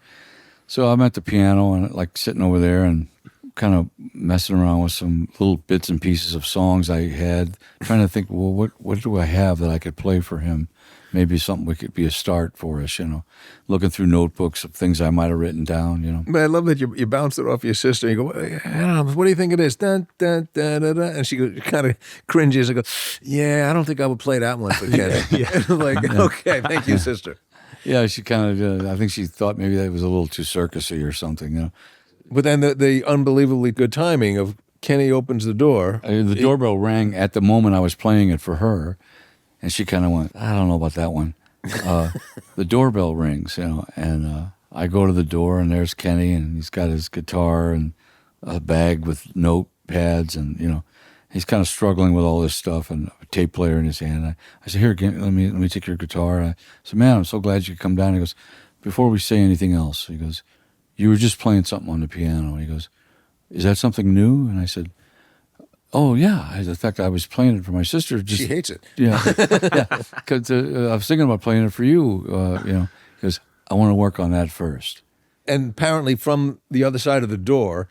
So I'm at the piano and sitting over there and kind of messing around with some little bits and pieces of songs I had, trying to think, well, what do I have that I could play for him? Maybe something we could be a start for us, looking through notebooks of things I might have written down, But I love that you bounced it off your sister. You go, I don't know, what do you think it is? Dun, dun, dun, dun, dun. And she kind of cringes and goes, yeah, I don't think I would play that one for Kenny. Okay, thank you, sister. Yeah, she kind of, I think she thought maybe that was a little too circusy or something, But then the unbelievably good timing of Kenny opens the door. The doorbell rang at the moment I was playing it for her, and she kind of went, I don't know about that one. The doorbell rings, and I go to the door, and there's Kenny, and he's got his guitar and a bag with notepads, and he's kind of struggling with all this stuff, and a tape player in his hand. I said, "Here, let me take your guitar." I said, "Man, I'm so glad you could come down." He goes, "Before we say anything else," he goes, "You were just playing something on the piano." He goes, "Is that something new?" And I said, "Oh, yeah. In fact, I was playing it for my sister." She hates it. Yeah. Because I was thinking about playing it for you, because I want to work on that first. And apparently from the other side of the door,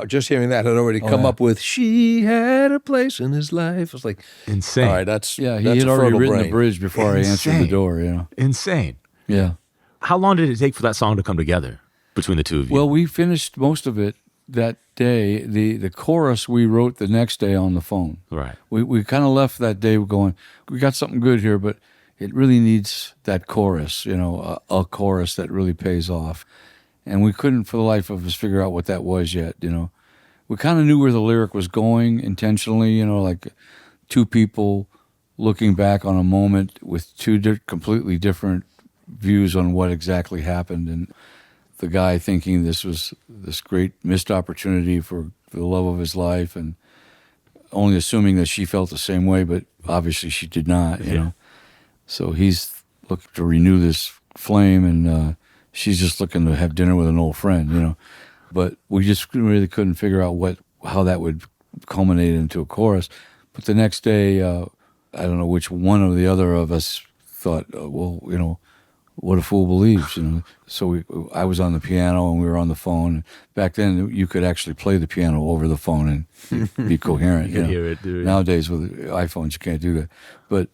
just hearing that had already come up with, she had a place in his life. It's like, insane. All right, that's he had a already fertile written brain. the bridge before I answered the door, Insane. Yeah. How long did it take for that song to come together between the two of you? Well, we finished most of it that day. The chorus we wrote the next day on the phone. Right. We kind of left that day going, we got something good here, but it really needs that chorus, a chorus that really pays off. And we couldn't for the life of us figure out what that was yet, We kind of knew where the lyric was going intentionally, like two people looking back on a moment with two completely different views on what exactly happened, and the guy thinking this was this great missed opportunity for the love of his life, and only assuming that she felt the same way, but obviously she did not, So he's looking to renew this flame, and she's just looking to have dinner with an old friend, you know. But we just really couldn't figure out how that would culminate into a chorus. But the next day, I don't know which one or the other of us thought, well, you know, what a fool believes, you know. So I was on the piano and we were on the phone. Back then, you could actually play the piano over the phone and be coherent. You can hear it, dude. Nowadays with iPhones, you can't do that. But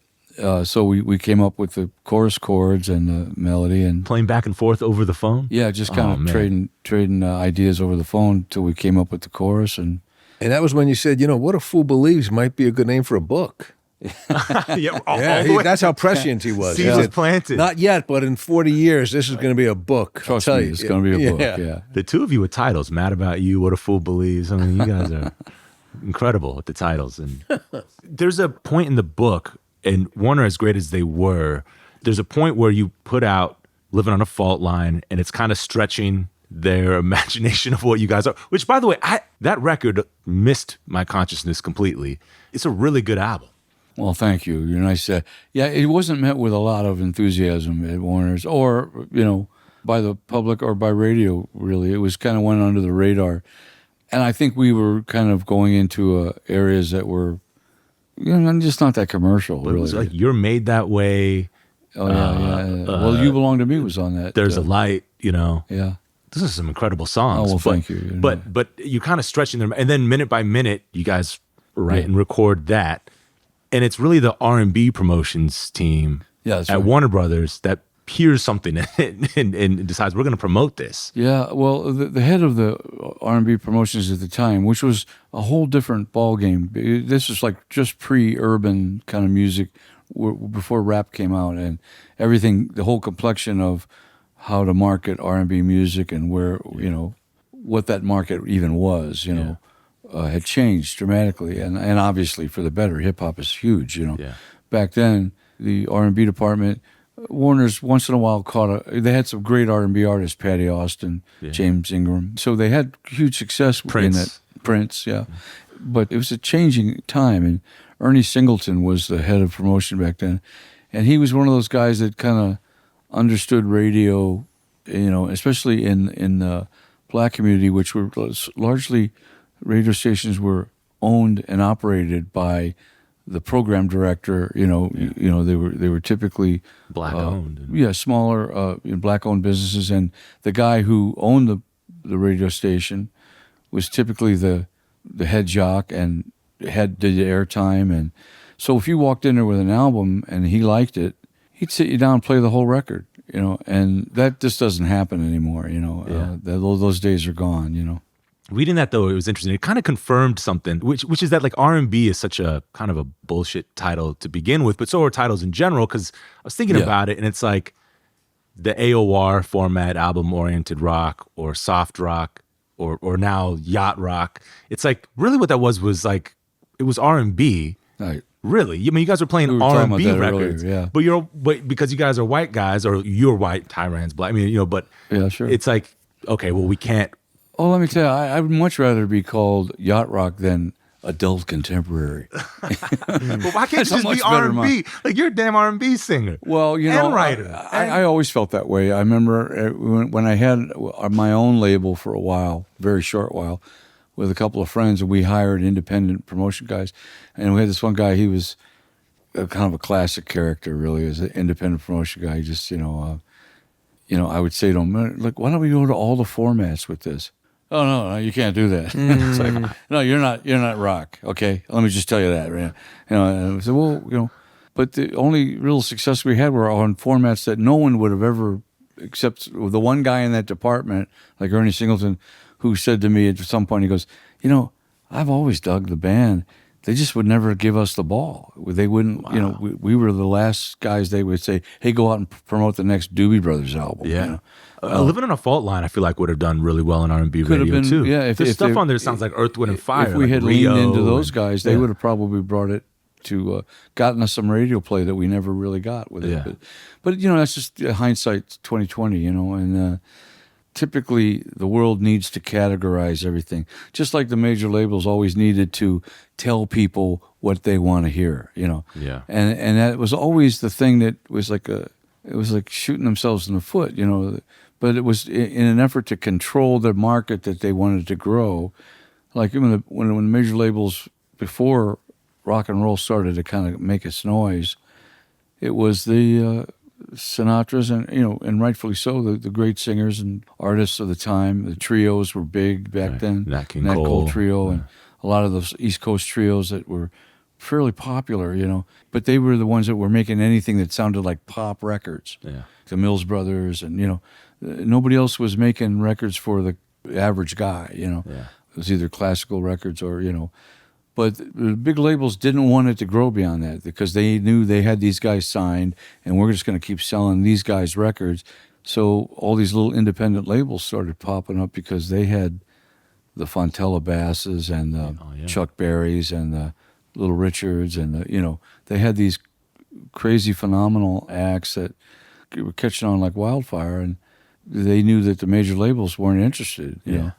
so we came up with the chorus chords and the melody and Playing back and forth over the phone? yeah, just kind of trading ideas over the phone till we came up with the chorus. And that was when you said, you know, What a Fool Believes might be a good name for a book. That's how prescient he was. Seeds was planted. Not yet, but in 40 years, this is going to be a book. Trust me, it's going to be a book. Yeah. The two of you with titles, Mad About You, What a Fool Believes. I mean, you guys are incredible with the titles. And there's a point in the book, and Warner, as great as they were, there's a point where you put out Living on a Fault Line, and it's kind of stretching their imagination of what you guys are. Which, by the way, that record missed my consciousness completely. It's a really good album. Well, thank you. You're nice. Yeah, it wasn't met with a lot of enthusiasm at Warner's or, you know, by the public or by radio, really. It was kind of went under the radar. And I think we were kind of going into areas that were, you know, just not that commercial, really. It was like You're Made That Way. Oh, yeah. Well, You Belong to Me was on that. There's a Light, you know. Yeah. This is some incredible songs. Oh, well, thank you. But you kind of stretching them. And then minute by minute, you guys write and record that. And it's really the R&B promotions team at Warner Brothers that hears something in it and decides we're going to promote this. Yeah, well, the head of the R&B promotions at the time, which was a whole different ballgame. This was like just pre-urban kind of music before rap came out, and everything, the whole complexion of how to market R&B music and where, you know, what that market even was, you know. Had changed dramatically, and obviously for the better. Hip hop is huge, you know. Yeah. Back then, the R&B department, Warner's once in a while they had some great R&B artists, Patty Austin, James Ingram. So they had huge success in that. Prince, yeah. But it was a changing time, and Ernie Singleton was the head of promotion back then, and he was one of those guys that kind of understood radio, you know, especially in the black community, which were largely radio stations were owned and operated by the program director. You know, they were typically black owned. Smaller black owned businesses, and the guy who owned the radio station was typically the head jock and did the airtime. And so if you walked in there with an album and he liked it, he'd sit you down and play the whole record. You know, and that just doesn't happen anymore. You know, those days are gone. You know. Reading that, though, it was interesting. It kind of confirmed something, which is that like R&B is such a kind of a bullshit title to begin with, but so are titles in general, because I was thinking about it, and it's like the AOR format, album-oriented rock or soft rock or now yacht rock. It's like really what that was like it was R&B. Right. Really. I mean, you guys were playing R&B records, earlier, but because you guys are white guys, or you're white, Tyran's black. I mean, you know, but yeah, sure. It's like, okay, well, we can't. Oh, let me tell you, I would much rather be called yacht rock than adult contemporary. Well, why can't you just be R&B? Like, you're a damn R&B singer. Well, you know, and writer. I always felt that way. I remember when I had my own label for a while, very short while, with a couple of friends, and we hired independent promotion guys. And we had this one guy, he was kind of a classic character, really, as an independent promotion guy. He just, you know, I would say to him, like, why don't we go to all the formats with this? Oh, no, you can't do that. It's like, no, you're not rock, okay? Let me just tell you that, right? You know, and I said, well, you know, but the only real success we had were on formats that no one would have ever, except the one guy in that department, like Ernie Singleton, who said to me at some point, he goes, you know, I've always dug the band. They just would never give us the ball. They wouldn't, you know, we were the last guys they would say, hey, go out and promote the next Doobie Brothers album. Yeah. You know? Living on a Fault Line, I feel like would have done really well in R&B radio too. Yeah, if there's stuff they, on there that sounds like Earth, Wind, and Fire. If we like had Rio leaned into those guys, they would have probably brought it to, gotten us some radio play that we never really got with it. But you know, that's just hindsight 2020, you know, and typically the world needs to categorize everything, just like the major labels always needed to tell people what they want to hear, you know. Yeah. And that was always the thing that was like it was like shooting themselves in the foot, you know. But it was in an effort to control the market that they wanted to grow. Like when the major labels, before rock and roll started to kind of make its noise, it was the Sinatras and rightfully so, the great singers and artists of the time. The trios were big back then. Nat King Nat Cole Cole trio and a lot of those East Coast trios that were fairly popular, but they were the ones that were making anything that sounded like pop records. Yeah. The Mills Brothers, and nobody else was making records for the average guy. Yeah. It was either classical records or but the big labels didn't want it to grow beyond that because they knew they had these guys signed, and we're just going to keep selling these guys records. So all these little independent labels started popping up because they had the Fontella Basses and the Chuck Berrys and the Little Richards and they had these crazy phenomenal acts that were catching on like wildfire, and they knew that the major labels weren't interested, you know.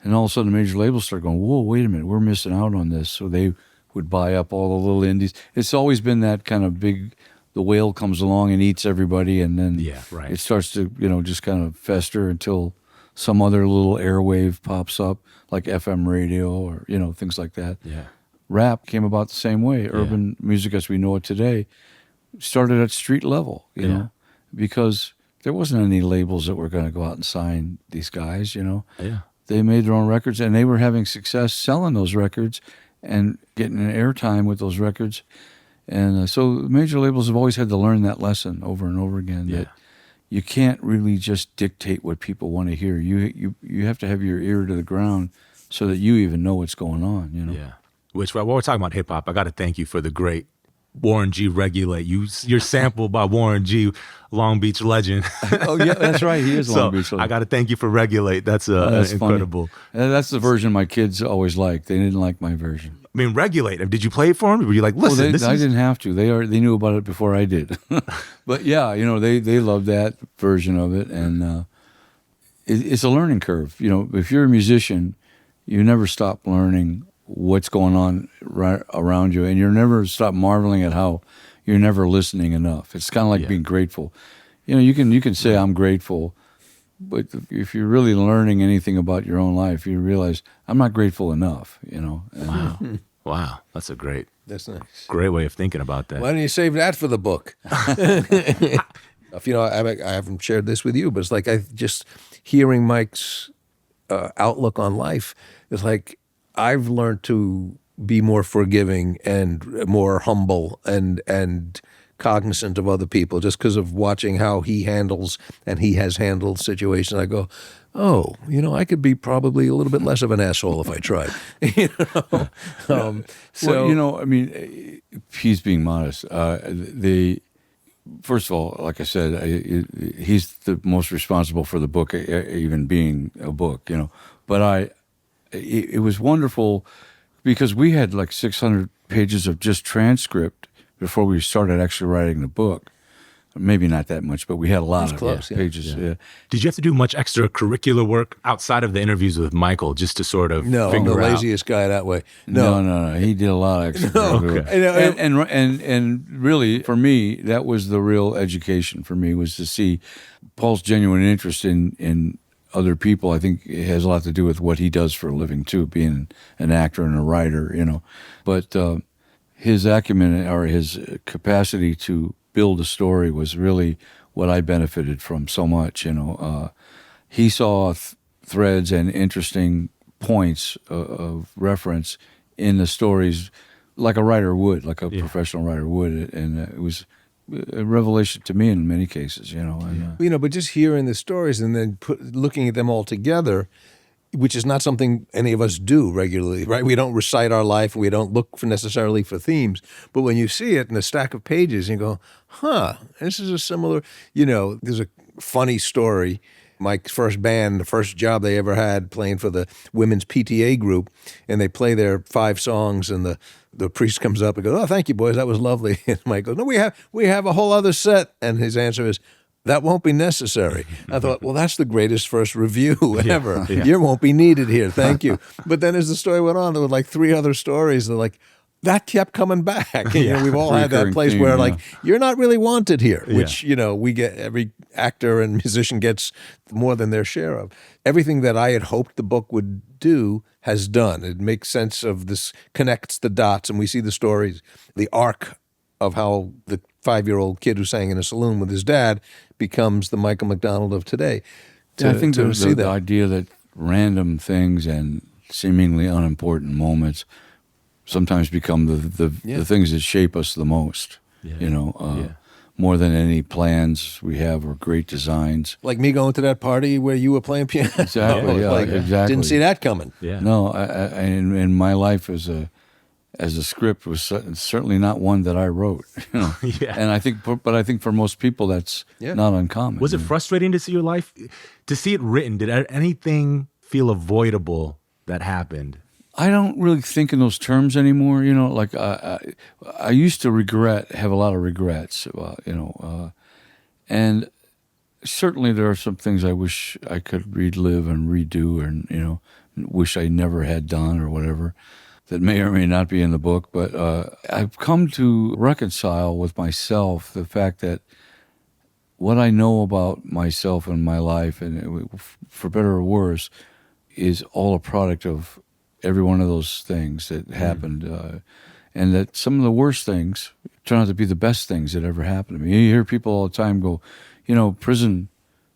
And all of a sudden the major labels started going, whoa, wait a minute, we're missing out on this. So they would buy up all the little indies. It's always been that kind of big, the whale comes along and eats everybody, and then it starts to, just kind of fester until some other little airwave pops up, like FM radio or, things like that. Yeah. Rap came about the same way. Urban music as we know it today started at street level, you know, because there wasn't any labels that were going to go out and sign these guys, Yeah. They made their own records, and they were having success selling those records and getting an airtime with those records. And so major labels have always had to learn that lesson over and over again, that you can't really just dictate what people want to hear. You have to have your ear to the ground so that you even know what's going on, Yeah. Which, while we're talking about hip hop, I got to thank you for the great Warren G. Regulate. You're sampled by Warren G., Long Beach legend. Oh, yeah, that's right. He is Long Beach legend. I got to thank you for Regulate. That's incredible. Funny. That's the version my kids always liked. They didn't like my version. I mean, Regulate. Did you play it for them? Were you like, listen, I didn't have to. They knew about it before I did. But yeah, they loved that version of it, and it's a learning curve. If you're a musician, you never stop learning what's going on right around you, and you never stop marveling at how you're never listening enough. It's kind of like being grateful. You can say I'm grateful, but if you're really learning anything about your own life, you realize I'm not grateful enough. Wow, wow, that's nice. Great way of thinking about that. Why don't you save that for the book? I haven't shared this with you, but it's like just hearing Mike's outlook on life. It's like I've learned to be more forgiving and more humble and cognizant of other people just because of watching how he handles and he has handled situations. I go, oh, I could be probably a little bit less of an asshole if I tried. He's being modest. First of all, like I said, he's the most responsible for the book, even being a book, But it was wonderful because we had like 600 pages of just transcript before we started actually writing the book. Maybe not that much, but we had a lot of pages. Yeah. Did you have to do much extracurricular work outside of the interviews with Michael just to sort of No, I'm the laziest guy that way. No. He did a lot of extracurricular. And really, for me, that was the real education for me, was to see Paul's genuine interest in other people. I think it has a lot to do with what he does for a living too, being an actor and a writer, But his acumen or his capacity to build a story was really what I benefited from so much. He saw threads and interesting points of reference in the stories, like a writer would, like a professional writer would, and it was a revelation to me in many cases. But just hearing the stories and then looking at them all together, which is not something any of us do regularly, right? We don't recite our life, and we don't look necessarily for themes. But when you see it in a stack of pages, you go, this is a similar, there's a funny story. Mike's first band, the first job they ever had, playing for the women's PTA group, and they play their 5 songs, and the priest comes up and goes, "Oh, thank you, boys, that was lovely." And Mike goes, "No, we have a whole other set." And his answer is, "That won't be necessary." I thought, well, that's the greatest first review ever. You won't be needed here. Thank you. But then as the story went on, there were like 3 other stories. They're like, that kept coming back. You know, we've all had that Recurring place theme, where yeah. like, you're not really wanted here, which, you know, we get, every actor and musician gets more than their share of. Everything that I had hoped the book would do has done. It makes sense of this, connects the dots, and we see the stories, the arc of how the 5-year-old kid who sang in a saloon with his dad becomes the Michael McDonald of today. Yeah, I think see the idea that random things and seemingly unimportant moments sometimes become the things that shape us the most, you know, more than any plans we have or great designs. Like me going to that party where you were playing piano. Exactly, exactly. Didn't see that coming. Yeah. No, and my life as a script was certainly not one that I wrote, you know. And I think for most people that's not uncommon. Was it frustrating to see your life, to see it written? Did anything feel avoidable that happened? I don't really think in those terms anymore. You know, like I used to have a lot of regrets, you know, and certainly there are some things I wish I could relive and redo, and you know, wish I never had done or whatever. That may or may not be in the book, but I've come to reconcile with myself the fact that what I know about myself and my life, and for better or worse, is all a product of every one of those things that happened, and that some of the worst things turn out to be the best things that ever happened to me. You hear people all the time go, you know, prison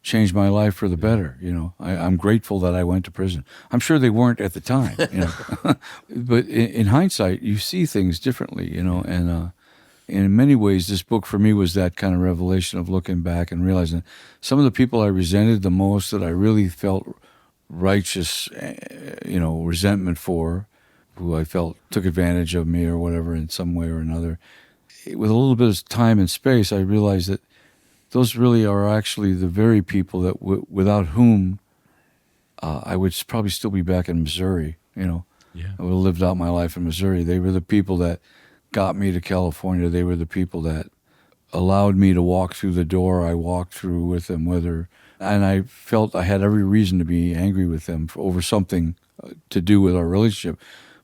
changed my life for the better. You know, I'm grateful that I went to prison. I'm sure they weren't at the time, you know. But in hindsight, you see things differently, you know, and in many ways, this book for me was that kind of revelation of looking back and realizing some of the people I resented the most, that I really felt righteous, you know, resentment for, who I felt took advantage of me or whatever in some way or another. With a little bit of time and space, I realized that those really are actually the very people that without whom I would probably still be back in Missouri, you know. Yeah. I would have lived out my life in Missouri. They were the people that got me to California. They were the people that allowed me to walk through the door I walked through with them, and I felt I had every reason to be angry with them over something to do with our relationship.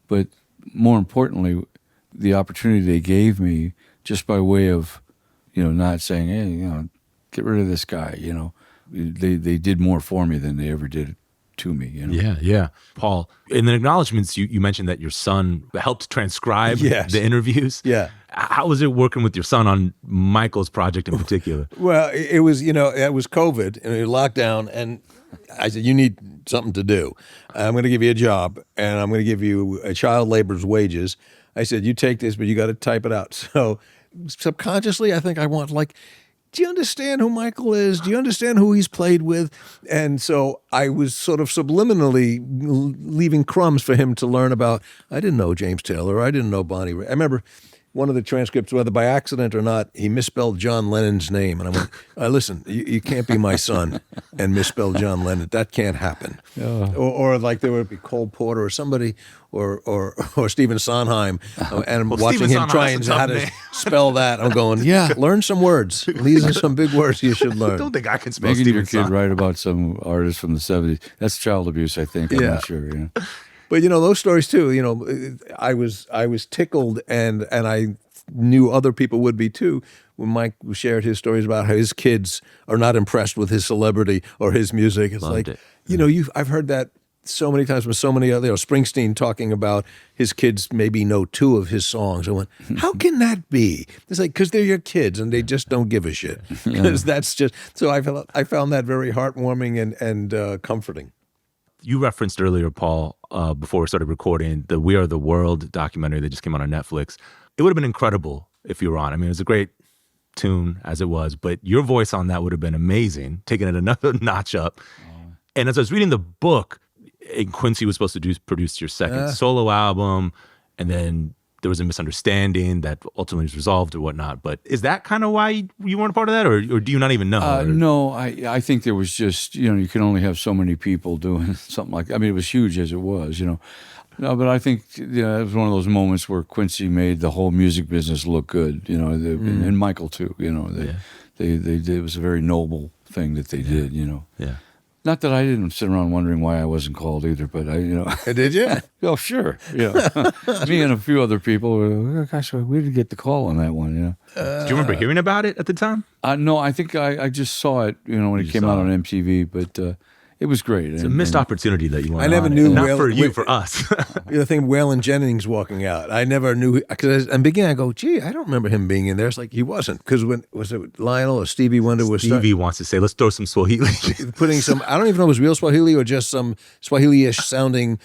But more importantly, the opportunity they gave me just by way of, you know, not saying, hey, you know, get rid of this guy, you know. They did more for me than they ever did to me, you know. Yeah. Paul, in the acknowledgments, you mentioned that your son helped transcribe the interviews. Yeah. How was it working with your son on Michael's project in particular? Well, it was, you know, it was COVID and it was lockdown, and I said, you need something to do. I'm going to give you a job, and I'm going to give you a child labor's wages. I said, you take this, but you got to type it out. So subconsciously, I think I want, like, do you understand who Michael is? Do you understand who he's played with? And so I was sort of subliminally leaving crumbs for him to learn about. I didn't know James Taylor. I didn't know Bonnie Raitt. I remember one of the transcripts, whether by accident or not, he misspelled John Lennon's name. And I went, listen, you can't be my son and misspell John Lennon. That can't happen. Or like there would be Cole Porter or somebody, or Stephen Sondheim, and I'm watching him try how to spell that. I'm going, learn some words. These are some big words you should learn. I don't think I can spell Making Stephen your kid Sondheim. write about some artist from the 70s, that's child abuse, I think. I'm not sure, you know. But you know, those stories too, you know, I was tickled, and I knew other people would be too, when Mike shared his stories about how his kids are not impressed with his celebrity or his music. It's Loved like, it. you know, I've heard that so many times with so many other, you know, Springsteen talking about his kids maybe know 2 of his songs. I went, how can that be? It's like, because they're your kids and they just don't give a shit. Because that's just, so I found that very heartwarming and comforting. You referenced earlier, Paul, before we started recording, the We Are the World documentary that just came out on Netflix. It would have been incredible if you were on. I mean, it was a great tune as it was, but your voice on that would have been amazing, taking it another notch up. And as I was reading the book, Quincy was supposed to produce your second solo album, and then there was a misunderstanding that ultimately was resolved or whatnot. But is that kind of why you weren't a part of that, or do you not even know? No, I think there was just, you know, you can only have so many people doing something like that. I mean, it was huge as it was, you know. No, but I think, you know, it was one of those moments where Quincy made the whole music business look good, you know, and Michael too, you know. They did, it was a very noble thing that they did, you know. Yeah. Not that I didn't sit around wondering why I wasn't called either, but Did you? Oh, sure. Yeah. Me and a few other people were, oh, gosh, we didn't get the call on that one, Do you remember hearing about it at the time? No, I think I just saw it, when it came out on MTV, but it was great. It's a missed opportunity that you want. I never knew. Not for you, for us. The thing, Waylon Jennings walking out. I never knew, because I'm beginning. I go, gee, I don't remember him being in there. It's like he wasn't, because when was it Lionel or Stevie Wonder was Stevie wants to say, let's throw some Swahili. putting some. I don't even know if it was real Swahili or just some Swahili-ish sounding.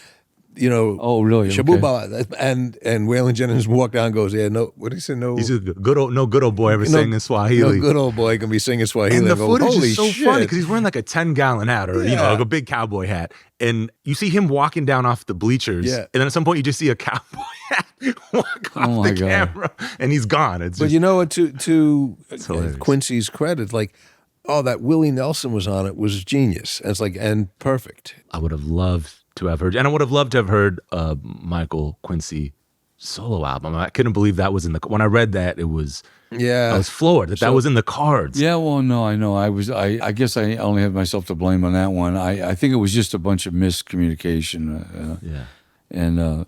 Oh, really? Shabuba, and Waylon Jennings walked down and goes, yeah, no, what did he say? No, He's a good old boy ever singing Swahili. No good old boy can be singing Swahili. And the footage Holy is so shit. funny because he's wearing like a 10-gallon hat or like a big cowboy hat, and you see him walking down off the bleachers, and then at some point you just see a cowboy hat walk off the camera, and he's gone. But you know what? To Quincy's credit, like, oh, that Willie Nelson was on it was genius. And it's like, and perfect. I would have loved to have heard, and I would have loved to have heard Michael Quincy solo album. I couldn't believe that was in the. When I read that, it was. Yeah, I was floored that was in the cards. Yeah, well, no, I know. I guess I only have myself to blame on that one. I think it was just a bunch of miscommunication. And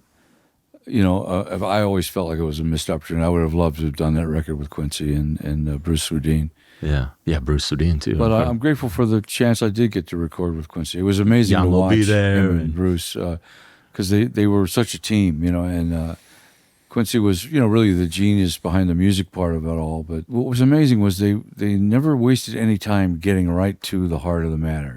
if I always felt like it was a missed opportunity. I would have loved to have done that record with Quincy and Bruce Swedien. Yeah, Bruce Swedien too. But I'm grateful for the chance I did get to record with Quincy. It was amazing to watch him and Bruce, because they were such a team, and Quincy was, really the genius behind the music part of it all. But what was amazing was they never wasted any time getting right to the heart of the matter,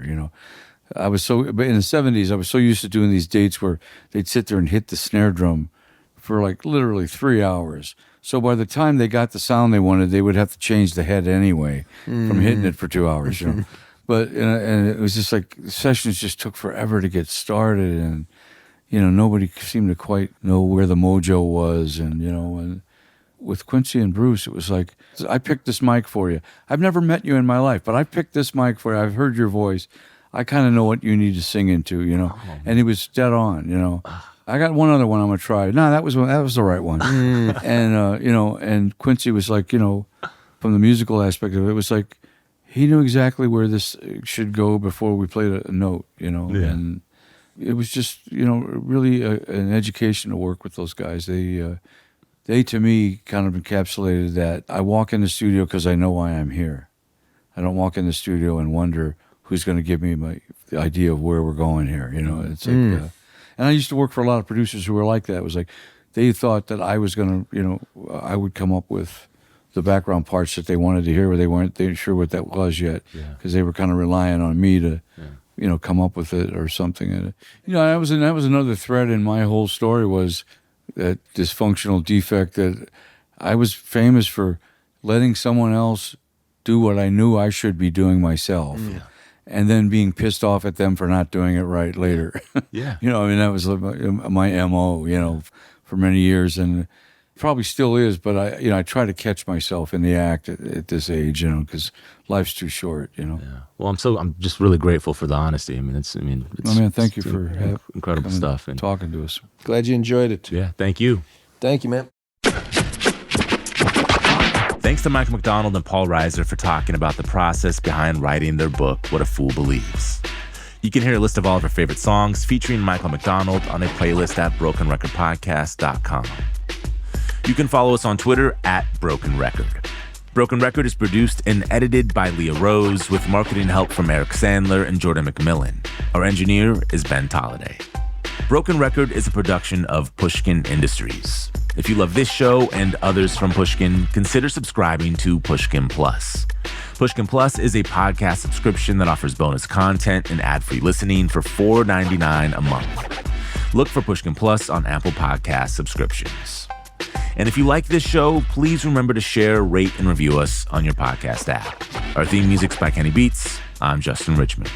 but in the 70s, I was so used to doing these dates where they'd sit there and hit the snare drum for like literally 3 hours. So by the time they got the sound they wanted, they would have to change the head anyway from hitting it for 2 hours. But and it was just like the sessions just took forever to get started, and nobody seemed to quite know where the mojo was, and with Quincy and Bruce, it was like, I picked this mic for you. I've never met you in my life, but I picked this mic for you. I've heard your voice. I kind of know what you need to sing into, and he was dead on, I got one other one I'm gonna try. No, that was the right one. And and Quincy was like, from the musical aspect of it, it was like he knew exactly where this should go before we played a note, and it was just really an education to work with those guys. They to me kind of encapsulated that. I walk in the studio because I know why I'm here. I don't walk in the studio and wonder who's going to give me the idea of where we're going here. It's like. And I used to work for a lot of producers who were like that. It was like they thought that I was going to, I would come up with the background parts that they wanted to hear, where they weren't sure what that was yet, because they were kind of relying on me to, come up with it or something. And, that was another thread in my whole story, was that dysfunctional defect that I was famous for letting someone else do what I knew I should be doing myself. And then being pissed off at them for not doing it right later. Yeah. That was my MO, for many years, and probably still is, but I try to catch myself in the act at this age, because life's too short, Yeah. Well, I'm just really grateful for the honesty. It's thank you for incredible stuff and talking to us. Glad you enjoyed it. Yeah. Thank you. Thank you, man. Thanks to Mike McDonald and Paul Reiser for talking about the process behind writing their book, What a Fool Believes. You can hear a list of all of our favorite songs featuring Michael McDonald on a playlist at brokenrecordpodcast.com. You can follow us on Twitter at Broken Record. Broken Record is produced and edited by Leah Rose with marketing help from Eric Sandler and Jordan McMillan. Our engineer is Ben Tolliday. Broken Record is a production of Pushkin Industries. If you love this show and others from Pushkin, consider subscribing to Pushkin Plus. Pushkin Plus is a podcast subscription that offers bonus content and ad-free listening for $4.99 a month. Look for Pushkin Plus on Apple Podcast subscriptions. And if you like this show, please remember to share, rate, and review us on your podcast app. Our theme music's by Kenny Beats. I'm Justin Richmond.